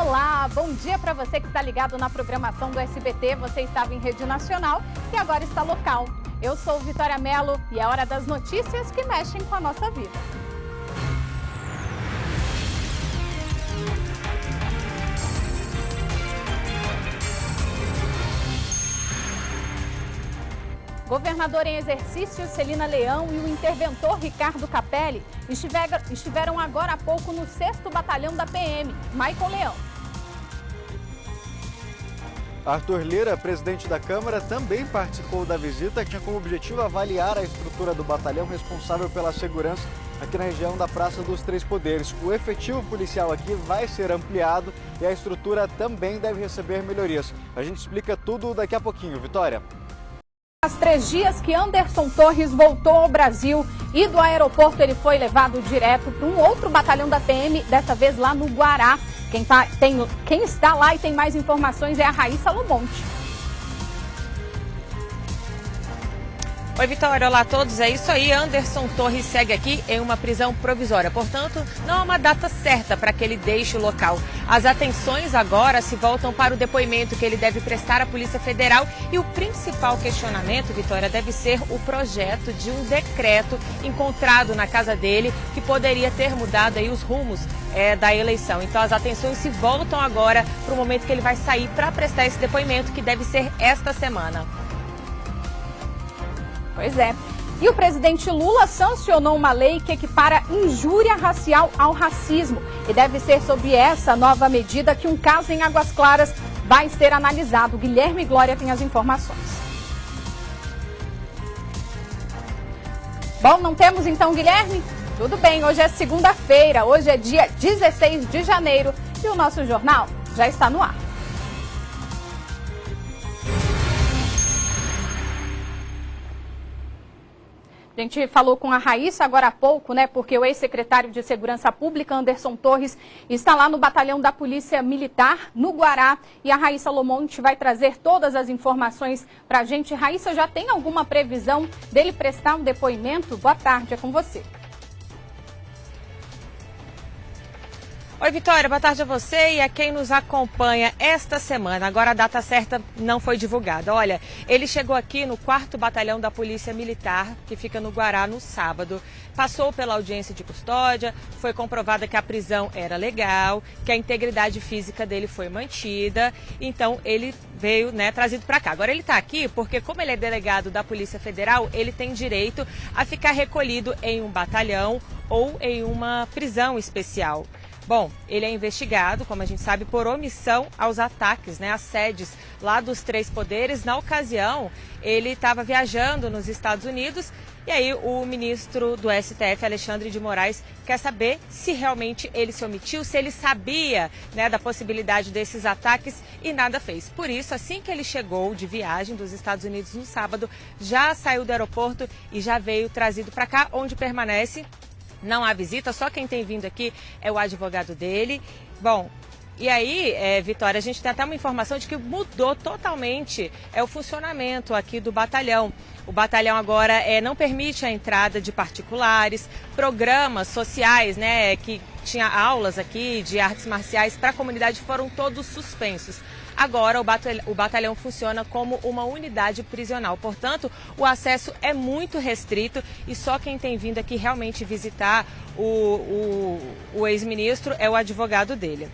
Olá, bom dia para você que está ligado na programação do SBT. Você estava em rede nacional e agora está local. Eu sou Vitória Mello e é hora das notícias que mexem com a nossa vida. Governador em exercício Celina Leão e o interventor Ricardo Capelli estiveram agora há pouco no 6º Batalhão da PM, Maicon Leão. Arthur Lira, presidente da Câmara, também participou da visita, que tinha como objetivo avaliar a estrutura do batalhão responsável pela segurança aqui na região da Praça dos Três Poderes. O efetivo policial aqui vai ser ampliado e a estrutura também deve receber melhorias. A gente explica tudo daqui a pouquinho. Vitória. Faz 3 dias que Anderson Torres voltou ao Brasil e do aeroporto ele foi levado direto para um outro batalhão da PM, dessa vez lá no Guará. Quem está lá e tem mais informações é a Raíssa Lomonte. Oi, Vitória. Olá a todos. É isso aí. Anderson Torres segue aqui em uma prisão provisória. Portanto, não há uma data certa para que ele deixe o local. As atenções agora se voltam para o depoimento que ele deve prestar à Polícia Federal. E o principal questionamento, Vitória, deve ser o projeto de um decreto encontrado na casa dele que poderia ter mudado aí os rumos da eleição. Então, as atenções se voltam agora para o momento que ele vai sair para prestar esse depoimento, que deve ser esta semana. Pois é. E o presidente Lula sancionou uma lei que equipara injúria racial ao racismo. E deve ser sobre essa nova medida que um caso em Águas Claras vai ser analisado. Guilherme Glória tem as informações. Bom, não temos então, Guilherme? Tudo bem, hoje é segunda-feira, hoje é dia 16 de janeiro e o nosso jornal já está no ar. A gente falou com a Raíssa agora há pouco, né? Porque o ex-secretário de Segurança Pública, Anderson Torres, está lá no batalhão da Polícia Militar, no Guará. E a Raíssa Lomonte vai trazer todas as informações para a gente. Raíssa, já tem alguma previsão dele prestar um depoimento? Boa tarde, é com você. Oi, Vitória, boa tarde a você e a quem nos acompanha esta semana. Agora a data certa não foi divulgada. Olha, ele chegou aqui no 4º Batalhão da Polícia Militar, que fica no Guará, no sábado. Passou pela audiência de custódia, foi comprovada que a prisão era legal, que a integridade física dele foi mantida. Então, ele veio, trazido para cá. Agora, ele está aqui porque, como ele é delegado da Polícia Federal, ele tem direito a ficar recolhido em um batalhão ou em uma prisão especial. Bom, ele é investigado, como a gente sabe, por omissão aos ataques, às sedes lá dos Três Poderes. Na ocasião, ele estava viajando nos Estados Unidos e aí o ministro do STF, Alexandre de Moraes, quer saber se realmente ele se omitiu, se ele sabia da possibilidade desses ataques e nada fez. Por isso, assim que ele chegou de viagem dos Estados Unidos no sábado, já saiu do aeroporto e já veio trazido para cá, onde permanece. Não há visita, só quem tem vindo aqui é o advogado dele. Bom, e aí, Vitória, a gente tem até uma informação de que mudou totalmente o funcionamento aqui do batalhão. O batalhão agora não permite a entrada de particulares, programas sociais, que tinha aulas aqui de artes marciais para a comunidade foram todos suspensos. Agora o batalhão funciona como uma unidade prisional, portanto o acesso é muito restrito e só quem tem vindo aqui realmente visitar o ex-ministro é o advogado dele.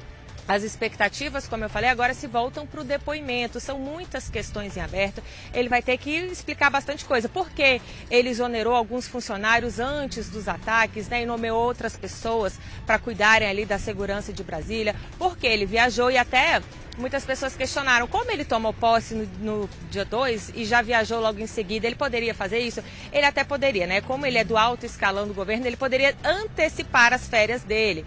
As expectativas, como eu falei, agora se voltam para o depoimento. São muitas questões em aberto. Ele vai ter que explicar bastante coisa. Por que ele exonerou alguns funcionários antes dos ataques, e nomeou outras pessoas para cuidarem ali da segurança de Brasília? Por que ele viajou e até muitas pessoas questionaram como ele tomou posse no dia 2 e já viajou logo em seguida. Ele poderia fazer isso? Ele até poderia, Como ele é do alto escalão do governo, ele poderia antecipar as férias dele.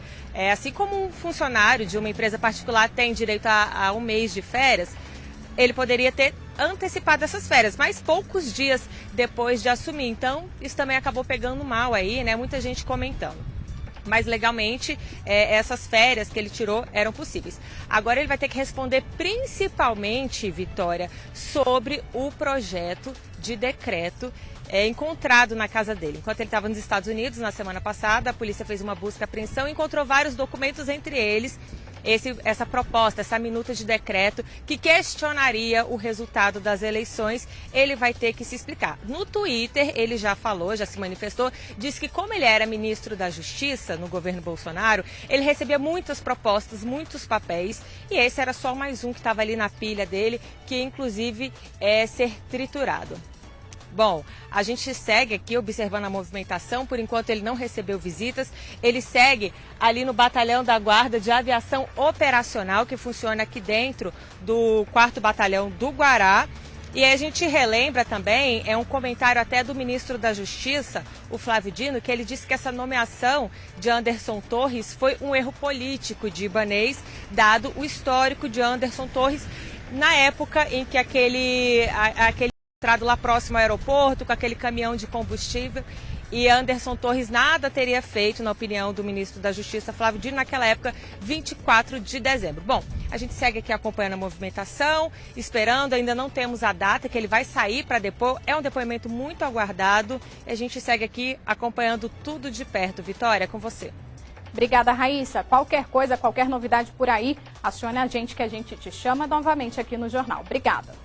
Assim como um funcionário de uma empresa particular tem direito a um mês de férias, ele poderia ter antecipado essas férias, mas poucos dias depois de assumir. Então, isso também acabou pegando mal aí, Muita gente comentando. Mas legalmente essas férias que ele tirou eram possíveis. Agora ele vai ter que responder principalmente, Vitória, sobre o projeto de decreto encontrado na casa dele. Enquanto ele estava nos Estados Unidos, na semana passada, a polícia fez uma busca e apreensão e encontrou vários documentos, entre eles essa proposta, essa minuta de decreto que questionaria o resultado das eleições. Ele vai ter que se explicar. No Twitter, ele já falou, já se manifestou, disse que como ele era ministro da Justiça no governo Bolsonaro, ele recebia muitas propostas, muitos papéis, e esse era só mais um que estava ali na pilha dele, que inclusive é ser triturado. Bom, a gente segue aqui observando a movimentação, por enquanto ele não recebeu visitas, ele segue ali no Batalhão da Guarda de Aviação Operacional, que funciona aqui dentro do 4º Batalhão do Guará. E aí a gente relembra também, é um comentário até do ministro da Justiça, o Flávio Dino, que ele disse que essa nomeação de Anderson Torres foi um erro político de Ibanez, dado o histórico de Anderson Torres na época em que aquele entrado lá próximo ao aeroporto com aquele caminhão de combustível, e Anderson Torres nada teria feito, na opinião do ministro da Justiça, Flávio Dino, naquela época, 24 de dezembro. Bom, a gente segue aqui acompanhando a movimentação, esperando, ainda não temos a data que ele vai sair para depor, é um depoimento muito aguardado, e a gente segue aqui acompanhando tudo de perto. Vitória, com você. Obrigada, Raíssa. Qualquer coisa, qualquer novidade por aí, acione a gente que a gente te chama novamente aqui no Jornal. Obrigada.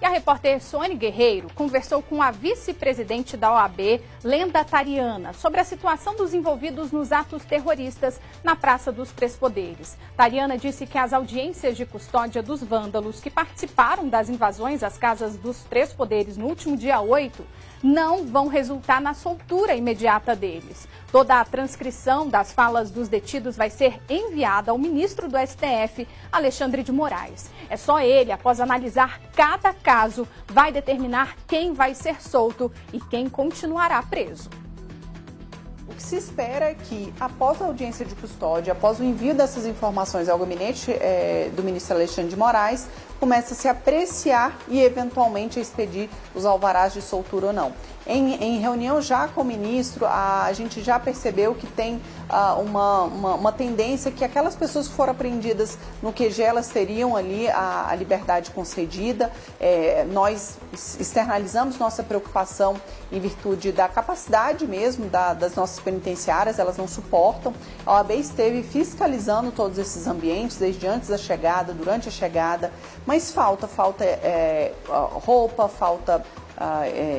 E a repórter Sônia Guerreiro conversou com a vice-presidente da OAB, Lenda Tariana, sobre a situação dos envolvidos nos atos terroristas na Praça dos Três Poderes. Tariana disse que as audiências de custódia dos vândalos que participaram das invasões às casas dos Três Poderes no último dia 8 não vão resultar na soltura imediata deles. Toda a transcrição das falas dos detidos vai ser enviada ao ministro do STF, Alexandre de Moraes. É só ele, após analisar cada caso, vai determinar quem vai ser solto e quem continuará preso. O que se espera é que, após a audiência de custódia, após o envio dessas informações ao gabinete do ministro Alexandre de Moraes, comece a se apreciar e, eventualmente, a expedir os alvarás de soltura ou não. Em reunião já com o ministro, a gente já percebeu que tem uma tendência que aquelas pessoas que foram apreendidas no QG, elas teriam ali a liberdade concedida. Nós externalizamos nossa preocupação em virtude da capacidade mesmo das nossas penitenciárias, elas não suportam. A OAB esteve fiscalizando todos esses ambientes, desde antes da chegada, durante a chegada, mas falta roupa, falta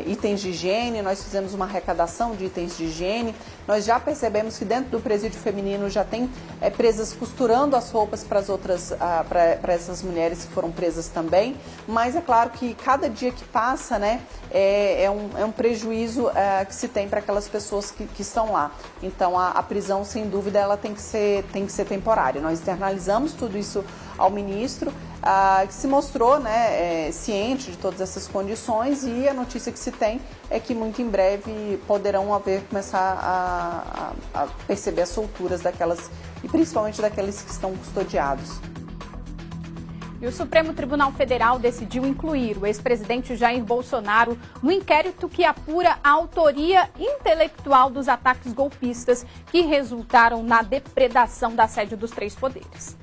itens de higiene. Nós fizemos uma arrecadação de itens de higiene. Nós já percebemos que dentro do presídio feminino já tem presas costurando as roupas para essas mulheres que foram presas também, mas é claro que cada dia que passa, né, é um prejuízo que se tem para aquelas pessoas que estão lá. Então a prisão, sem dúvida, ela tem que ser temporária. Nós externalizamos tudo isso ao ministro, que se mostrou, né, ciente de todas essas condições, e a notícia que se tem é que muito em breve poderão começar a perceber as solturas daquelas, e principalmente daqueles que estão custodiados. E o Supremo Tribunal Federal decidiu incluir o ex-presidente Jair Bolsonaro no inquérito que apura a autoria intelectual dos ataques golpistas que resultaram na depredação da sede dos Três Poderes.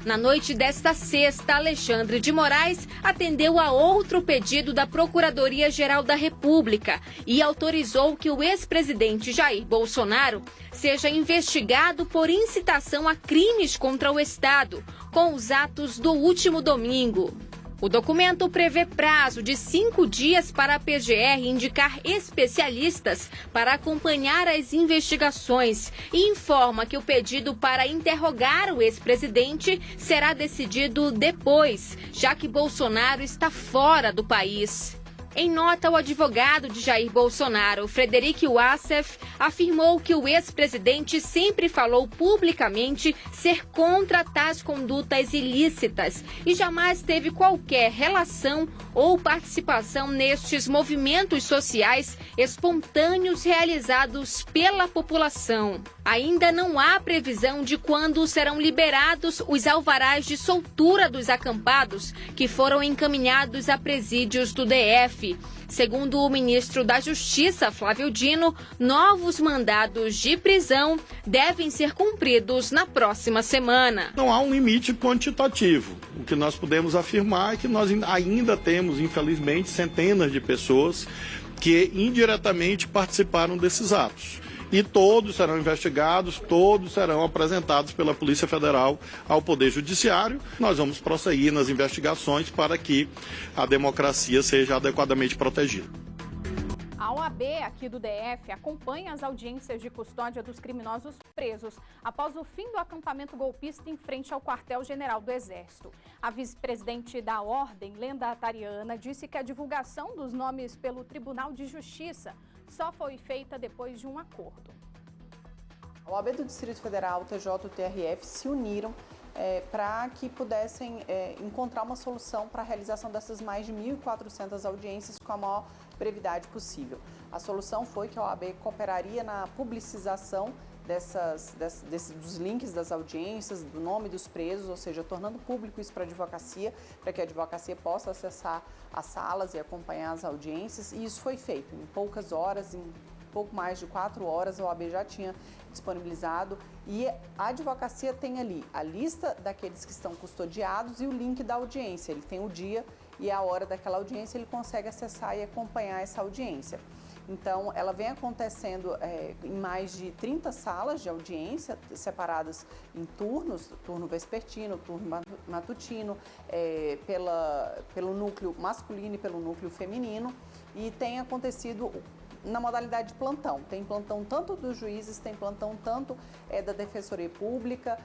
Na noite desta sexta, Alexandre de Moraes atendeu a outro pedido da Procuradoria-Geral da República e autorizou que o ex-presidente Jair Bolsonaro seja investigado por incitação a crimes contra o Estado, com os atos do último domingo. O documento prevê prazo de 5 dias para a PGR indicar especialistas para acompanhar as investigações e informa que o pedido para interrogar o ex-presidente será decidido depois, já que Bolsonaro está fora do país. Em nota, o advogado de Jair Bolsonaro, Frederic Wassef, afirmou que o ex-presidente sempre falou publicamente ser contra tais condutas ilícitas e jamais teve qualquer relação ou participação nestes movimentos sociais espontâneos realizados pela população. Ainda não há previsão de quando serão liberados os alvarás de soltura dos acampados que foram encaminhados a presídios do DF. Segundo o ministro da Justiça, Flávio Dino, novos mandados de prisão devem ser cumpridos na próxima semana. Não há um limite quantitativo. O que nós podemos afirmar é que nós ainda temos, infelizmente, centenas de pessoas que indiretamente participaram desses atos. e todos serão investigados, todos serão apresentados pela Polícia Federal ao Poder Judiciário. Nós vamos prosseguir nas investigações para que a democracia seja adequadamente protegida. A OAB aqui do DF acompanha as audiências de custódia dos criminosos presos após o fim do acampamento golpista em frente ao quartel-general do Exército. A vice-presidente da Ordem, Lenda Atariana, disse que a divulgação dos nomes pelo Tribunal de Justiça só foi feita depois de um acordo. A OAB do Distrito Federal, o TJ e o TRF se uniram para que pudessem encontrar uma solução para a realização dessas mais de 1.400 audiências com a maior brevidade possível. A solução foi que a OAB cooperaria na publicização dos links das audiências, do nome dos presos, ou seja, tornando público isso para a advocacia, para que a advocacia possa acessar as salas e acompanhar as audiências, e isso foi feito em poucas horas, em pouco mais de 4 horas, a OAB já tinha disponibilizado, e a advocacia tem ali a lista daqueles que estão custodiados e o link da audiência. Ele tem o dia e a hora daquela audiência, ele consegue acessar e acompanhar essa audiência. Então, ela vem acontecendo em mais de 30 salas de audiência, separadas em turnos, turno vespertino, turno matutino, pelo núcleo masculino e pelo núcleo feminino, e tem acontecido na modalidade de plantão. Tem plantão tanto dos juízes, tem plantão tanto da Defensoria Pública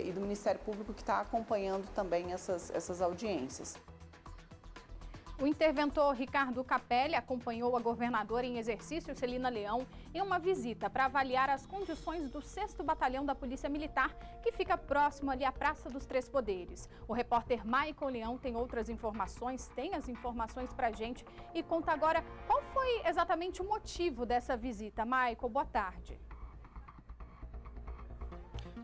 e do Ministério Público, que está acompanhando também essas audiências. O interventor Ricardo Capelli acompanhou a governadora em exercício, Celina Leão, em uma visita para avaliar as condições do 6º Batalhão da Polícia Militar, que fica próximo ali à Praça dos Três Poderes. O repórter Maicon Leão tem outras informações, tem as informações para a gente e conta agora qual foi exatamente o motivo dessa visita. Maicon, boa tarde.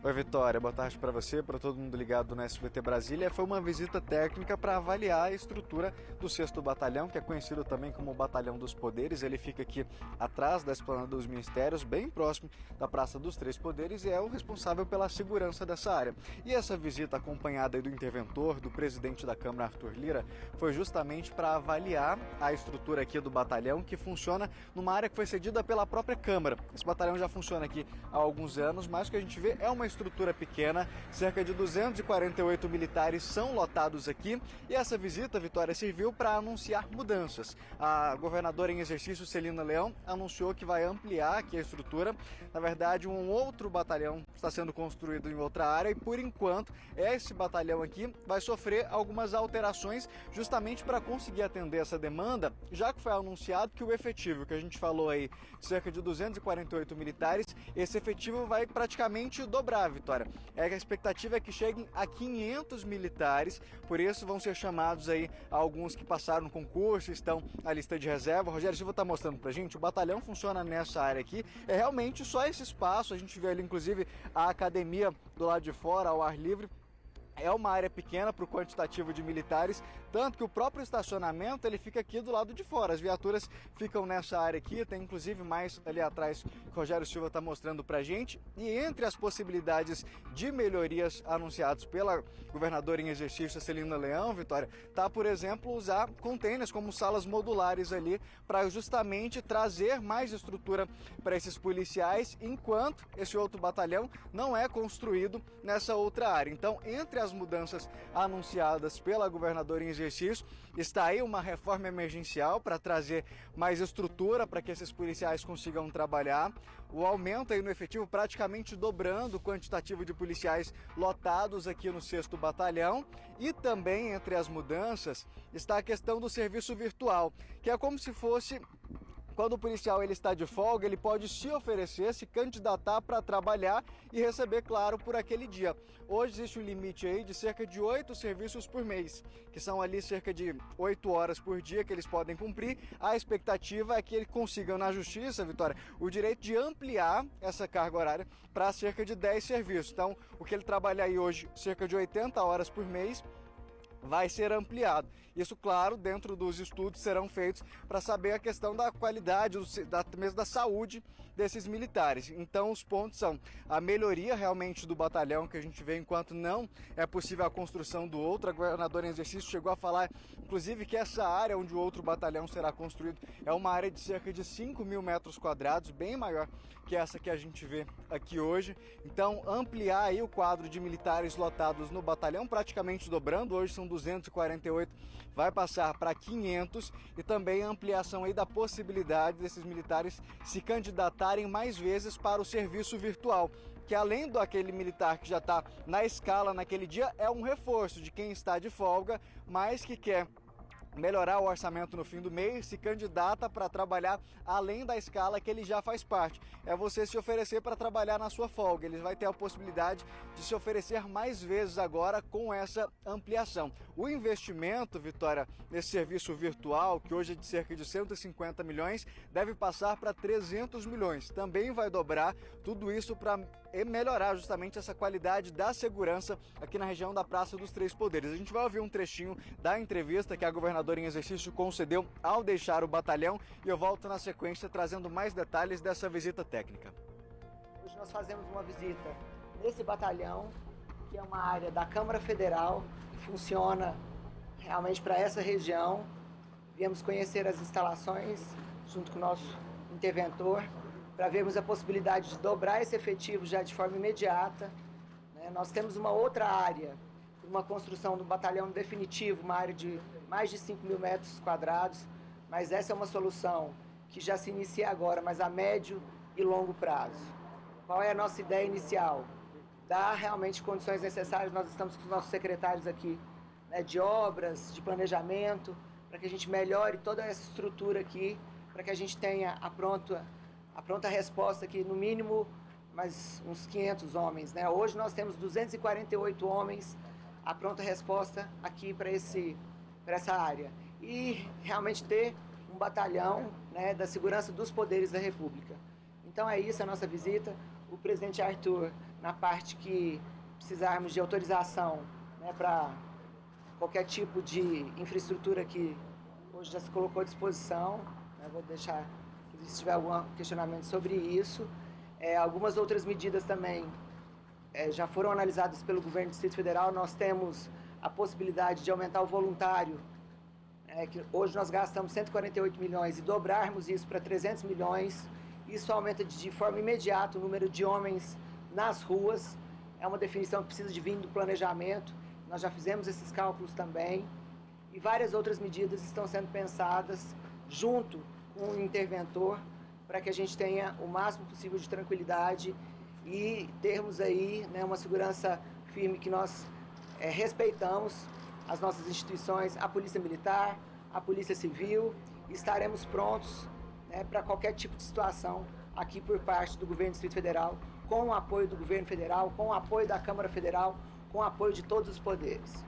Oi, Vitória, boa tarde para você, para todo mundo ligado no SBT Brasília. Foi uma visita técnica para avaliar a estrutura do 6º Batalhão, que é conhecido também como Batalhão dos Poderes. Ele fica aqui atrás da Esplanada dos Ministérios, bem próximo da Praça dos Três Poderes, e é o responsável pela segurança dessa área. E essa visita, acompanhada do interventor, do presidente da Câmara, Arthur Lira, foi justamente para avaliar a estrutura aqui do batalhão, que funciona numa área que foi cedida pela própria Câmara. Esse batalhão já funciona aqui há alguns anos, mas o que a gente vê é uma estrutura pequena, cerca de 248 militares são lotados aqui, e essa visita, Vitória, serviu para anunciar mudanças. A governadora em exercício, Celina Leão, anunciou que vai ampliar aqui a estrutura. Na verdade, um outro batalhão está sendo construído em outra área e, por enquanto, esse batalhão aqui vai sofrer algumas alterações justamente para conseguir atender essa demanda, já que foi anunciado que o efetivo que a gente falou aí, cerca de 248 militares, esse efetivo vai praticamente dobrar, Vitória. A expectativa é que cheguem a 500 militares, por isso vão ser chamados aí alguns que passaram no concurso, estão na lista de reserva. O Rogério Silva está mostrando pra gente, o batalhão funciona nessa área aqui, é realmente só esse espaço, a gente vê ali inclusive a academia do lado de fora, ao ar livre. É uma área pequena para o quantitativo de militares, tanto que o próprio estacionamento ele fica aqui do lado de fora. As viaturas ficam nessa área aqui, tem inclusive mais ali atrás que o Rogério Silva está mostrando para a gente. E entre as possibilidades de melhorias anunciadas pela governadora em exercício, Celina Leão, Vitória, está, por exemplo, usar containers como salas modulares ali para justamente trazer mais estrutura para esses policiais, enquanto esse outro batalhão não é construído nessa outra área. Então, entre as mudanças anunciadas pela governadora em exercício, está aí uma reforma emergencial para trazer mais estrutura para que esses policiais consigam trabalhar, o aumento aí no efetivo praticamente dobrando o quantitativo de policiais lotados aqui no 6º Batalhão, e também entre as mudanças está a questão do serviço virtual, que é como se fosse... Quando o policial ele está de folga, ele pode se oferecer, se candidatar para trabalhar e receber, claro, por aquele dia. Hoje existe um limite aí de cerca de 8 serviços por mês, que são ali cerca de 8 horas por dia que eles podem cumprir. A expectativa é que eles consigam na justiça, Vitória, o direito de ampliar essa carga horária para cerca de 10 serviços. Então, o que ele trabalha aí hoje, cerca de 80 horas por mês, vai ser ampliado. Isso, claro, dentro dos estudos serão feitos para saber a questão da qualidade, mesmo da saúde desses militares. Então, os pontos são a melhoria realmente do batalhão, que a gente vê enquanto não é possível a construção do outro. A governadora em exercício chegou a falar, inclusive, que essa área onde o outro batalhão será construído é uma área de cerca de 5.000 metros quadrados, bem maior que essa que a gente vê aqui hoje. Então, ampliar aí o quadro de militares lotados no batalhão, praticamente dobrando. Hoje são 248, vai passar para 500, e também a ampliação aí da possibilidade desses militares se candidatarem mais vezes para o serviço virtual, que além do aquele militar que já está na escala naquele dia, é um reforço de quem está de folga, mas que quer melhorar o orçamento no fim do mês, se candidata para trabalhar além da escala que ele já faz parte. É você se oferecer para trabalhar na sua folga. Ele vai ter a possibilidade de se oferecer mais vezes agora com essa ampliação. O investimento, Vitória, nesse serviço virtual, que hoje é de cerca de 150 milhões, deve passar para 300 milhões. Também vai dobrar tudo isso para melhorar justamente essa qualidade da segurança aqui na região da Praça dos Três Poderes. A gente vai ouvir um trechinho da entrevista que a governadora em exercício concedeu ao deixar o batalhão, e eu volto na sequência trazendo mais detalhes dessa visita técnica. Hoje nós fazemos uma visita nesse batalhão, que é uma área da Câmara Federal, que funciona realmente para essa região. Viemos conhecer as instalações junto com o nosso interventor, para vermos a possibilidade de dobrar esse efetivo já de forma imediata. Nós temos uma outra área, uma construção do batalhão definitivo, uma área de mais de 5.000 metros quadrados, mas essa é uma solução que já se inicia agora, mas a médio e longo prazo. Qual é a nossa ideia inicial? Dar realmente condições necessárias. Nós estamos com os nossos secretários aqui, de obras, de planejamento, para que a gente melhore toda essa estrutura aqui, para que a gente tenha a pronta resposta aqui, no mínimo, mais uns 500 homens. Hoje nós temos 248 homens a pronta resposta aqui para essa área. E realmente ter um batalhão da segurança dos poderes da República. Então é isso a nossa visita. O presidente Arthur, na parte que precisarmos de autorização para qualquer tipo de infraestrutura que hoje já se colocou à disposição, vou deixar, se tiver algum questionamento sobre isso. Algumas outras medidas também já foram analisadas pelo governo do Distrito Federal. Nós temos a possibilidade de aumentar o voluntário, que hoje nós gastamos 148 milhões, e dobrarmos isso para 300 milhões. Isso aumenta de forma imediata o número de homens nas ruas. É uma definição que precisa de vir do planejamento. Nós já fizemos esses cálculos também. E várias outras medidas estão sendo pensadas junto com o interventor, para que a gente tenha o máximo possível de tranquilidade e termos aí uma segurança firme, que nós respeitamos as nossas instituições, a Polícia Militar, a Polícia Civil, e estaremos prontos para qualquer tipo de situação aqui por parte do governo do Distrito Federal, com o apoio do governo federal, com o apoio da Câmara Federal, com o apoio de todos os poderes.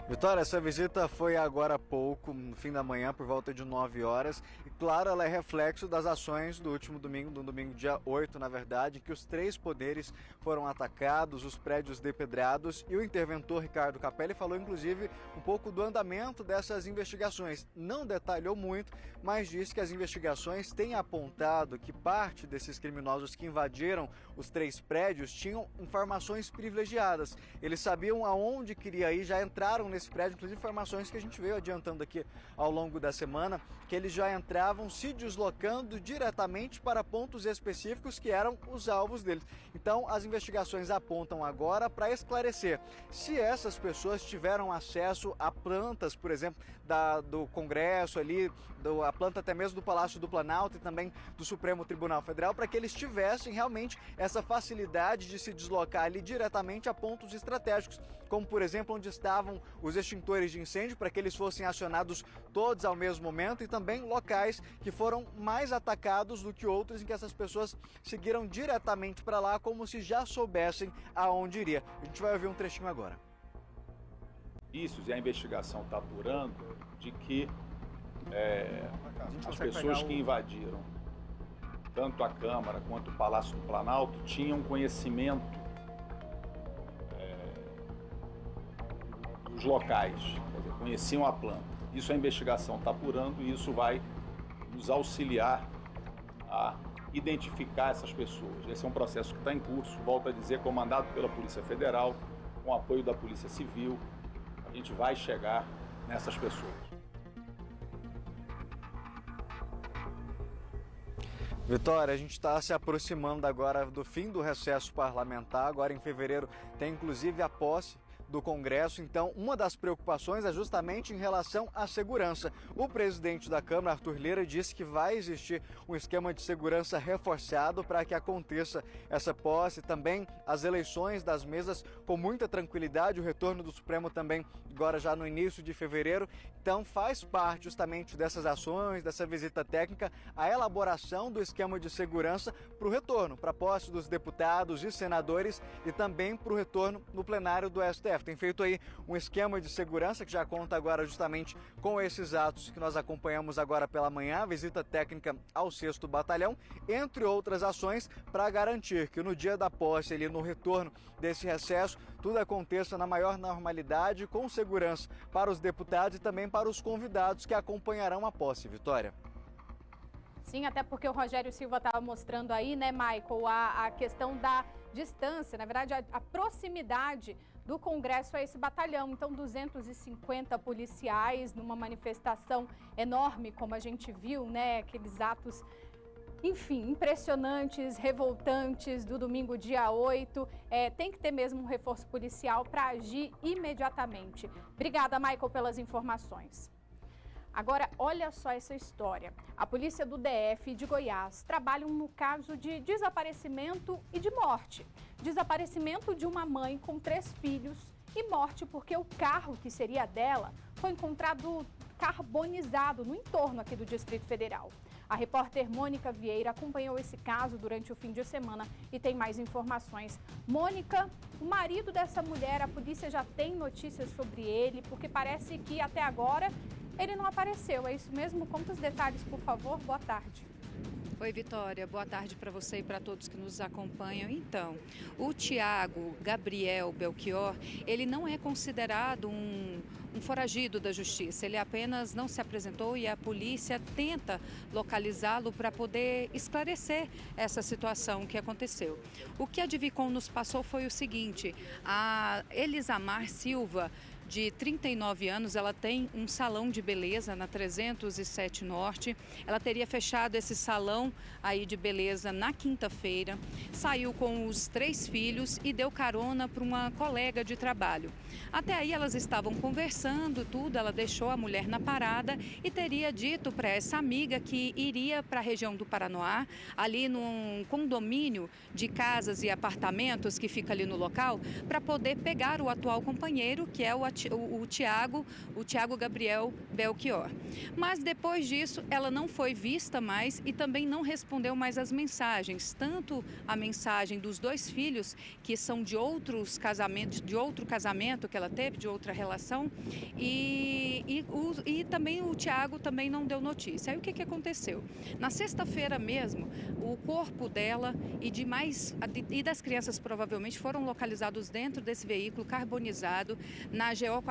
Vitória, essa visita foi agora há pouco, no fim da manhã, por volta de 9 horas. E claro, ela é reflexo das ações do último domingo, do domingo dia 8, na verdade, que os três poderes foram atacados, os prédios depedrados, e o interventor Ricardo Capelli falou, inclusive, um pouco do andamento dessas investigações. Não detalhou muito, mas disse que as investigações têm apontado que parte desses criminosos que invadiram os três prédios tinham informações privilegiadas. Eles sabiam aonde queria ir, já entraram nesse prédio, inclusive informações que a gente veio adiantando aqui ao longo da semana, que eles já entravam se deslocando diretamente para pontos específicos que eram os alvos deles. Então, as investigações apontam agora para esclarecer se essas pessoas tiveram acesso a plantas, por exemplo, do Congresso ali, a planta até mesmo do Palácio do Planalto e também do Supremo Tribunal Federal, para que eles tivessem realmente essa facilidade de se deslocar ali diretamente a pontos estratégicos, como por exemplo onde estavam os extintores de incêndio, para que eles fossem acionados todos ao mesmo momento, e também locais que foram mais atacados do que outros, em que essas pessoas seguiram diretamente para lá como se já soubessem aonde iria. A gente vai ouvir um trechinho agora. Isso, e a investigação está apurando de que as pessoas que invadiram tanto a Câmara quanto o Palácio do Planalto tinham conhecimento os locais, quer dizer, conheciam a planta. Isso a investigação está apurando e isso vai nos auxiliar a identificar essas pessoas. Esse é um processo que está em curso, volto a dizer, comandado pela Polícia Federal, com apoio da Polícia Civil. A gente vai chegar nessas pessoas. Vitória, a gente está se aproximando agora do fim do recesso parlamentar. Agora em fevereiro tem inclusive a posse do Congresso, então uma das preocupações é justamente em relação à segurança. O presidente da Câmara, Arthur Lira, disse que vai existir um esquema de segurança reforçado para que aconteça essa posse, também as eleições das mesas com muita tranquilidade, o retorno do Supremo também agora já no início de fevereiro. Então faz parte justamente dessas ações, dessa visita técnica, a elaboração do esquema de segurança para o retorno, para a posse dos deputados e senadores e também para o retorno no plenário do STF. Tem feito aí um esquema de segurança que já conta agora justamente com esses atos que nós acompanhamos agora pela manhã, a visita técnica ao 6º Batalhão, entre outras ações para garantir que no dia da posse, ali no retorno desse recesso, tudo aconteça na maior normalidade, com segurança para os deputados e também para os convidados que acompanharão a posse. Vitória. Sim, até porque o Rogério Silva estava mostrando aí, né, Michael, a questão da distância, na verdade, a proximidade do Congresso a esse batalhão. Então, 250 policiais numa manifestação enorme, como a gente viu, né, aqueles atos, enfim, impressionantes, revoltantes do domingo, dia 8. Tem que ter mesmo um reforço policial para agir imediatamente. Obrigada, Michael, pelas informações. Agora, olha só essa história. A polícia do DF e de Goiás trabalham no caso de desaparecimento e de morte. Desaparecimento de uma mãe com 3 filhos e morte porque o carro que seria dela foi encontrado carbonizado no entorno aqui do Distrito Federal. A repórter Mônica Vieira acompanhou esse caso durante o fim de semana e tem mais informações. Mônica, o marido dessa mulher, a polícia já tem notícias sobre ele, porque parece que até agora ele não apareceu. É isso mesmo? Conta os detalhes, por favor. Boa tarde. Oi, Vitória. Boa tarde para você e para todos que nos acompanham. Então, o Thiago Gabriel Belchior, ele não é considerado um foragido da justiça. Ele apenas não se apresentou e a polícia tenta localizá-lo para poder esclarecer essa situação que aconteceu. O que a Divicom nos passou foi o seguinte: a Elisamar Silva, de 39 anos, ela tem um salão de beleza na 307 Norte. Ela teria fechado esse salão aí de beleza na quinta-feira, saiu com os 3 filhos e deu carona para uma colega de trabalho. Até aí elas estavam conversando, tudo, ela deixou a mulher na parada e teria dito para essa amiga que iria para a região do Paranoá, ali num condomínio de casas e apartamentos que fica ali no local, para poder pegar o atual companheiro, que é o Thiago Gabriel Belchior. Mas depois disso, ela não foi vista mais e também não respondeu mais as mensagens, tanto a mensagem dos 2 filhos, que são de outro casamento que ela teve, de outra relação, e também o Thiago também não deu notícia. Aí o que aconteceu? Na sexta-feira mesmo, o corpo dela e das crianças provavelmente foram localizados dentro desse veículo carbonizado na GO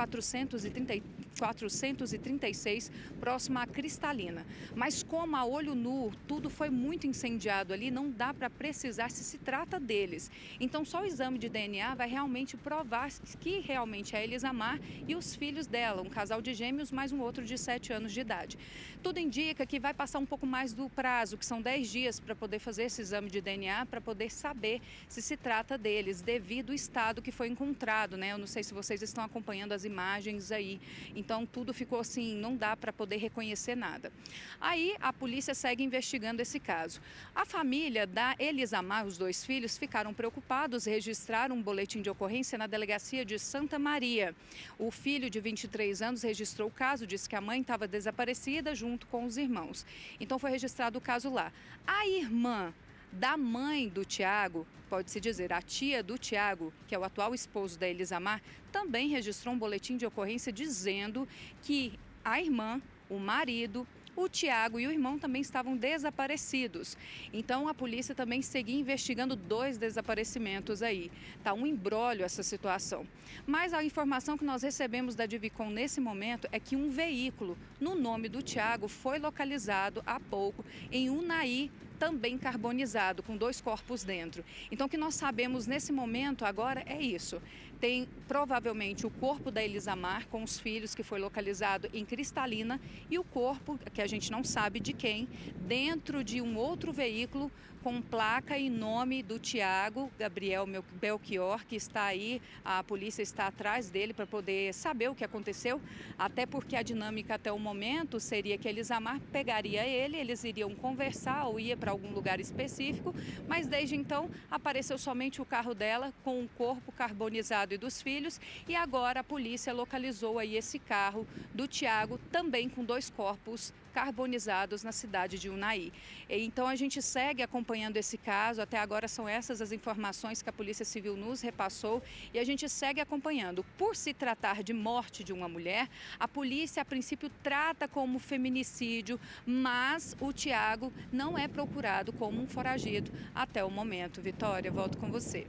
436, próxima à Cristalina. Mas como a olho nu, tudo foi muito incendiado ali, não dá para precisar se trata deles. Então só o exame de DNA vai realmente provar que realmente é a Elisamar e os filhos dela, um casal de gêmeos mais um outro de 7 anos de idade. Tudo indica que vai passar um pouco mais do prazo, que são 10 dias para poder fazer esse exame de DNA, para poder saber se trata deles, devido ao estado que foi encontrado, né? Eu não sei se vocês estão acompanhando as imagens aí. Então tudo ficou assim, não dá para poder reconhecer nada. Aí a polícia segue investigando esse caso. A família da Elisamar, os 2 filhos, ficaram preocupados, registraram um boletim de ocorrência na delegacia de Santa Maria. O filho de 23 anos registrou o caso, disse que a mãe estava desaparecida junto com os irmãos. Então foi registrado o caso lá. A irmã da mãe do Thiago, pode-se dizer a tia do Thiago, que é o atual esposo da Elisamar, também registrou um boletim de ocorrência dizendo que a irmã, o marido, o Tiago e o irmão também estavam desaparecidos. Então a polícia também seguia investigando 2 desaparecimentos aí. Tá um imbróglio essa situação. Mas a informação que nós recebemos da Divicom nesse momento é que um veículo no nome do Tiago foi localizado há pouco em Unai, também carbonizado, com 2 corpos dentro. Então, o que nós sabemos nesse momento agora é isso. Tem provavelmente o corpo da Elisamar com os filhos, que foi localizado em Cristalina, e o corpo, que a gente não sabe de quem, dentro de um outro veículo com placa e nome do Tiago Gabriel Belchior, que está aí, a polícia está atrás dele para poder saber o que aconteceu, até porque a dinâmica até o momento seria que a Elisamar pegaria ele, eles iriam conversar ou ia para algum lugar específico, mas desde então apareceu somente o carro dela com o corpo carbonizado e dos filhos, e agora a polícia localizou aí esse carro do Tiago, também com 2 corpos carbonizados na cidade de Unai. Então a gente segue acompanhando esse caso, até agora são essas as informações que a Polícia Civil nos repassou e a gente segue acompanhando. Por se tratar de morte de uma mulher, a polícia a princípio trata como feminicídio, mas o Tiago não é procurado como um foragido até o momento. Vitória, volto com você.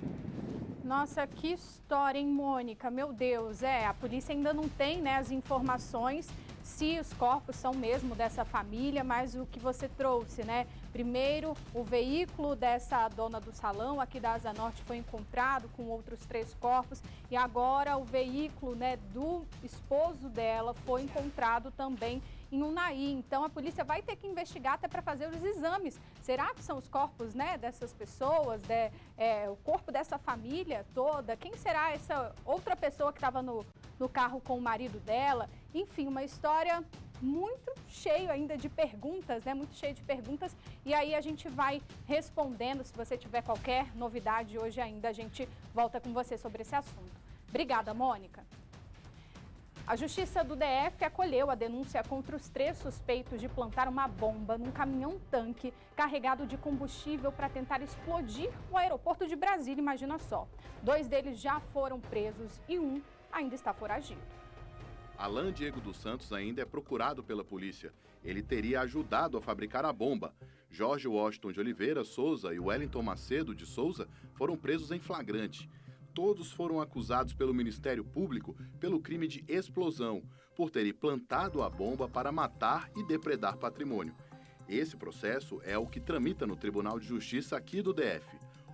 Nossa, que história, hein, Mônica? Meu Deus, a polícia ainda não tem, né, as informações se os corpos são mesmo dessa família, mas o que você trouxe, né? Primeiro, o veículo dessa dona do salão aqui da Asa Norte foi encontrado com outros 3 corpos e agora o veículo, né, do esposo dela foi encontrado também em Unai. Então a polícia vai ter que investigar até para fazer os exames. Será que são os corpos, né, dessas pessoas, o corpo dessa família toda? Quem será essa outra pessoa que estava no carro com o marido dela? Enfim, uma história muito cheio ainda de perguntas, né? Muito cheio de perguntas. E aí a gente vai respondendo. Se você tiver qualquer novidade hoje ainda, a gente volta com você sobre esse assunto. Obrigada, Mônica. A Justiça do DF acolheu a denúncia contra os 3 suspeitos de plantar uma bomba num caminhão-tanque carregado de combustível para tentar explodir o aeroporto de Brasília, imagina só. 2 deles já foram presos e um ainda está foragido. Alan Diego dos Santos ainda é procurado pela polícia. Ele teria ajudado a fabricar a bomba. Jorge Washington de Oliveira Souza e Wellington Macedo de Souza foram presos em flagrante. Todos foram acusados pelo Ministério Público pelo crime de explosão, por terem plantado a bomba para matar e depredar patrimônio. Esse processo é o que tramita no Tribunal de Justiça aqui do DF.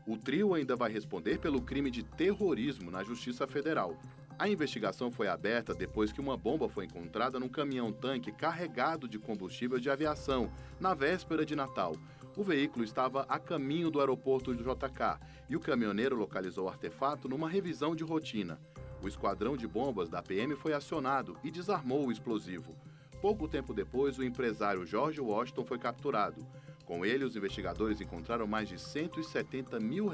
O trio ainda vai responder pelo crime de terrorismo na Justiça Federal. A investigação foi aberta depois que uma bomba foi encontrada num caminhão-tanque carregado de combustível de aviação, na véspera de Natal. O veículo estava a caminho do aeroporto de JK e o caminhoneiro localizou o artefato numa revisão de rotina. O esquadrão de bombas da PM foi acionado e desarmou o explosivo. Pouco tempo depois, o empresário Jorge Washington foi capturado. Com ele, os investigadores encontraram mais de R$170 mil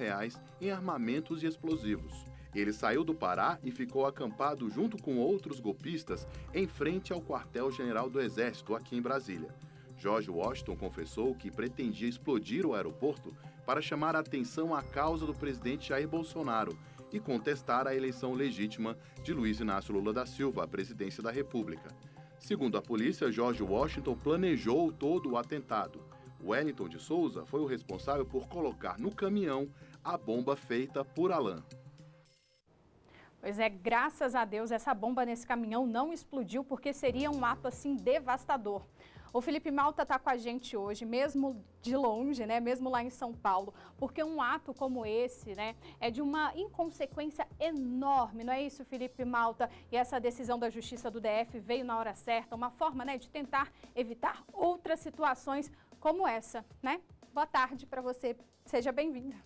em armamentos e explosivos. Ele saiu do Pará e ficou acampado junto com outros golpistas em frente ao quartel-general do Exército, aqui em Brasília. Jorge Washington confessou que pretendia explodir o aeroporto para chamar a atenção à causa do presidente Jair Bolsonaro e contestar a eleição legítima de Luiz Inácio Lula da Silva à presidência da República. Segundo a polícia, Jorge Washington planejou todo o atentado. Wellington de Souza foi o responsável por colocar no caminhão a bomba feita por Alan. Pois é, graças a Deus essa bomba nesse caminhão não explodiu, porque seria um ato assim devastador. O Felipe Malta está com a gente hoje, mesmo de longe, né? Mesmo lá em São Paulo, porque um ato como esse, né, é de uma inconsequência enorme, não é isso, Felipe Malta? E essa decisão da Justiça do DF veio na hora certa, uma forma, né, de tentar evitar outras situações como essa, né? Boa tarde para você, seja bem-vinda.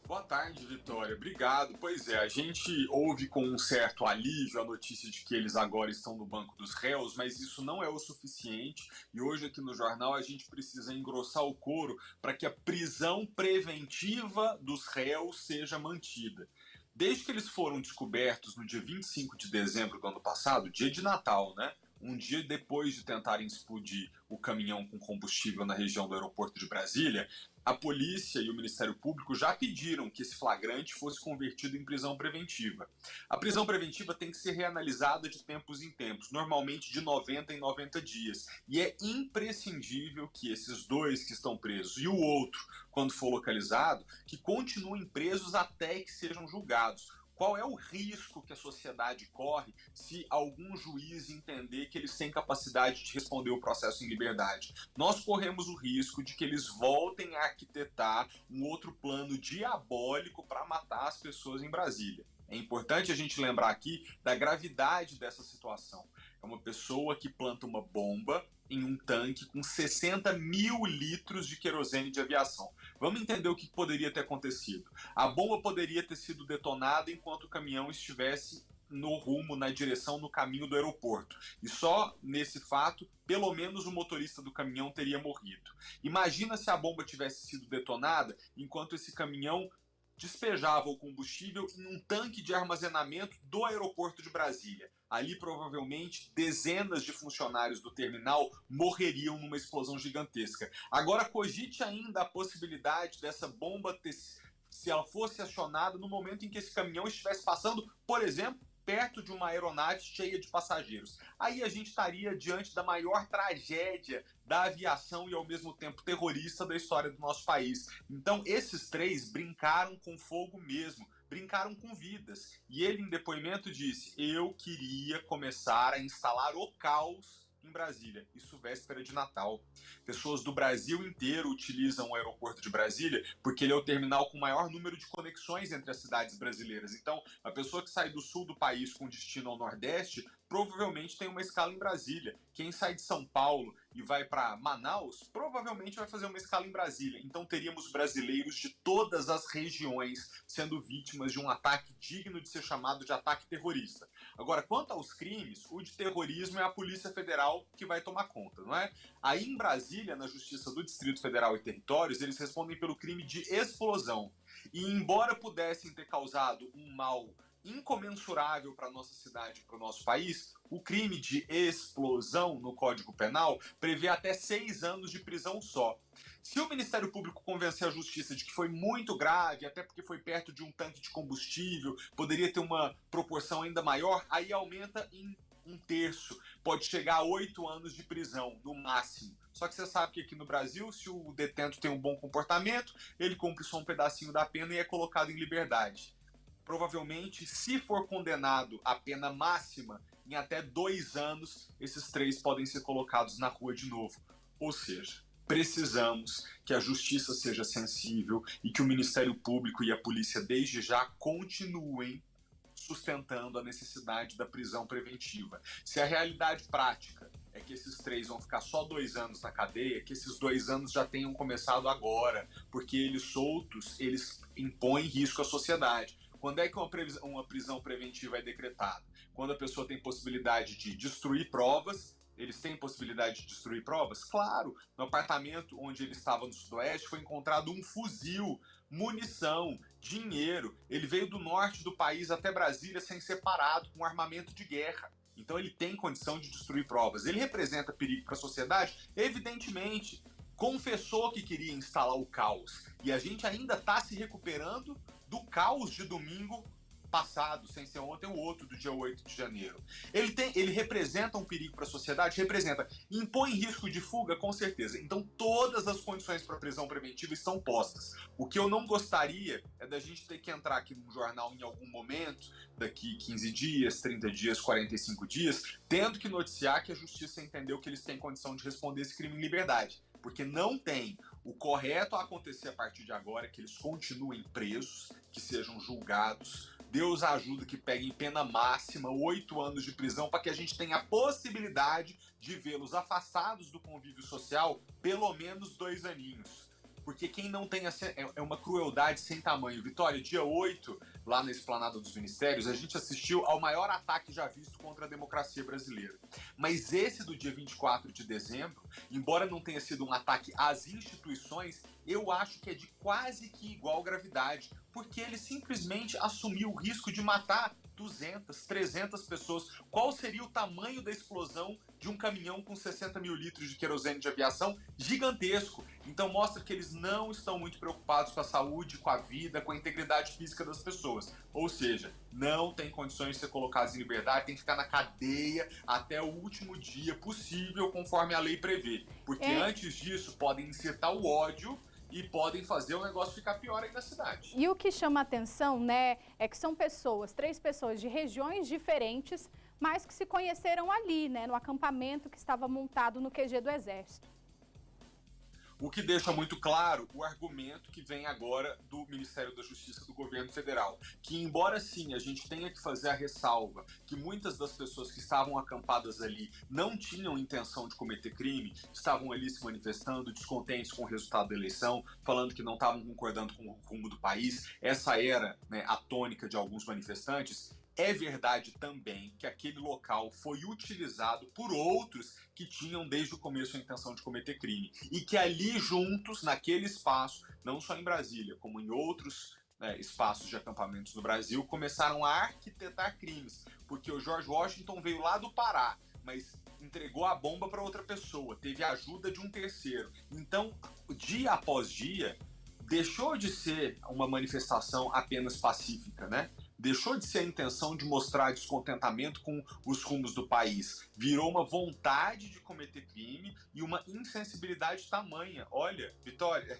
Boa tarde, Vitória. Obrigado. Pois é, a gente ouve com um certo alívio a notícia de que eles agora estão no banco dos réus, mas isso não é o suficiente e hoje aqui no jornal a gente precisa engrossar o couro para que a prisão preventiva dos réus seja mantida. Desde que eles foram descobertos no dia 25 de dezembro do ano passado, dia de Natal, né? Um dia depois de tentarem explodir o caminhão com combustível na região do aeroporto de Brasília, a polícia e o Ministério Público já pediram que esse flagrante fosse convertido em prisão preventiva. A prisão preventiva tem que ser reanalisada de tempos em tempos, normalmente de 90 em 90 dias. E é imprescindível que esses dois que estão presos e o outro, quando for localizado, que continuem presos até que sejam julgados. Qual é o risco que a sociedade corre se algum juiz entender que eles têm capacidade de responder o processo em liberdade? Nós corremos o risco de que eles voltem a arquitetar um outro plano diabólico para matar as pessoas em Brasília. É importante a gente lembrar aqui da gravidade dessa situação. É uma pessoa que planta uma bomba em um tanque com 60 mil litros de querosene de aviação. Vamos entender o que poderia ter acontecido. A bomba poderia ter sido detonada enquanto o caminhão estivesse no rumo, na direção, no caminho do aeroporto. E só nesse fato, pelo menos o motorista do caminhão teria morrido. Imagina se a bomba tivesse sido detonada enquanto esse caminhão despejava o combustível em um tanque de armazenamento do aeroporto de Brasília. Ali, provavelmente, dezenas de funcionários do terminal morreriam numa explosão gigantesca. Agora, cogite ainda a possibilidade dessa bomba se ela fosse acionada no momento em que esse caminhão estivesse passando, por exemplo, perto de uma aeronave cheia de passageiros. Aí a gente estaria diante da maior tragédia da aviação e ao mesmo tempo terrorista da história do nosso país. Então esses três brincaram com fogo mesmo, brincaram com vidas. E ele em depoimento disse: eu queria começar a instalar o caos em Brasília, isso véspera de Natal. Pessoas do Brasil inteiro utilizam o aeroporto de Brasília porque ele é o terminal com o maior número de conexões entre as cidades brasileiras. Então, a pessoa que sai do sul do país com destino ao Nordeste provavelmente tem uma escala em Brasília. Quem sai de São Paulo e vai para Manaus provavelmente vai fazer uma escala em Brasília. Então teríamos brasileiros de todas as regiões sendo vítimas de um ataque digno de ser chamado de ataque terrorista. Agora, quanto aos crimes, o de terrorismo é a Polícia Federal que vai tomar conta, não é? Aí em Brasília, na Justiça do Distrito Federal e Territórios, eles respondem pelo crime de explosão. E embora pudessem ter causado um mal incomensurável para a nossa cidade e para o nosso país, o crime de explosão no Código Penal prevê até 6 anos de prisão só. Se o Ministério Público convencer a Justiça de que foi muito grave, até porque foi perto de um tanque de combustível, poderia ter uma proporção ainda maior, aí aumenta em 1/3, pode chegar a 8 anos de prisão, no máximo. Só que você sabe que aqui no Brasil, se o detento tem um bom comportamento, ele cumpre só um pedacinho da pena e é colocado em liberdade. Provavelmente, se for condenado à pena máxima, em até 2 anos, esses 3 podem ser colocados na rua de novo. Ou seja, precisamos que a justiça seja sensível e que o Ministério Público e a polícia desde já continuem sustentando a necessidade da prisão preventiva. Se a realidade prática é que esses 3 vão ficar só 2 anos na cadeia, que esses 2 anos já tenham começado agora, porque eles soltos, eles impõem risco à sociedade. Quando é que uma prisão preventiva é decretada? Quando a pessoa tem possibilidade de destruir provas. Eles têm possibilidade de destruir provas? Claro! No apartamento onde ele estava no Sudoeste foi encontrado um fuzil, munição, dinheiro. Ele veio do norte do país até Brasília sem ser parado, com armamento de guerra. Então ele tem condição de destruir provas. Ele representa perigo para a sociedade? Evidentemente. Confessou que queria instalar o caos. E a gente ainda está se recuperando do caos de domingo passado, sem ser ontem ou outro, do dia 8 de janeiro. Ele representa um perigo para a sociedade? Representa. Impõe risco de fuga? Com certeza. Então todas as condições para prisão preventiva estão postas. O que eu não gostaria é da gente ter que entrar aqui num jornal em algum momento, daqui 15 dias, 30 dias, 45 dias, tendo que noticiar que a justiça entendeu que eles têm condição de responder esse crime em liberdade. Porque não tem. O correto a acontecer a partir de agora é que eles continuem presos, que sejam julgados. Deus ajuda que peguem pena máxima, 8 anos de prisão, para que a gente tenha a possibilidade de vê-los afastados do convívio social pelo menos 2 aninhos. Porque quem não tem é uma crueldade sem tamanho. Vitória, dia 8 lá na Esplanada dos Ministérios, a gente assistiu ao maior ataque já visto contra a democracia brasileira. Mas esse do dia 24 de dezembro, embora não tenha sido um ataque às instituições, eu acho que é de quase que igual gravidade, porque ele simplesmente assumiu o risco de matar 200, 300 pessoas. Qual seria o tamanho da explosão de um caminhão com 60 mil litros de querosene de aviação? Gigantesco. Então mostra que eles não estão muito preocupados com a saúde, com a vida, com a integridade física das pessoas. Ou seja, não tem condições de ser colocados em liberdade, tem que ficar na cadeia até o último dia possível, conforme a lei prevê. Porque antes disso podem incitar o ódio e podem fazer o negócio ficar pior aí na cidade. E o que chama atenção, né, é que são pessoas, 3 pessoas de regiões diferentes, mas que se conheceram ali, né, no acampamento que estava montado no QG do Exército. O que deixa muito claro o argumento que vem agora do Ministério da Justiça do governo federal, que embora sim a gente tenha que fazer a ressalva que muitas das pessoas que estavam acampadas ali não tinham intenção de cometer crime, estavam ali se manifestando, descontentes com o resultado da eleição, falando que não estavam concordando com o rumo do país, essa era, né, a tônica de alguns manifestantes. É verdade também que aquele local foi utilizado por outros que tinham desde o começo a intenção de cometer crime. E que ali juntos, naquele espaço, não só em Brasília, como em outros espaços de acampamentos no Brasil, começaram a arquitetar crimes. Porque o George Washington veio lá do Pará, mas entregou a bomba para outra pessoa, teve a ajuda de um terceiro. Então, dia após dia, deixou de ser uma manifestação apenas pacífica, né? Deixou de ser a intenção de mostrar descontentamento com os rumos do país. Virou uma vontade de cometer crime e uma insensibilidade tamanha. Olha, Vitória,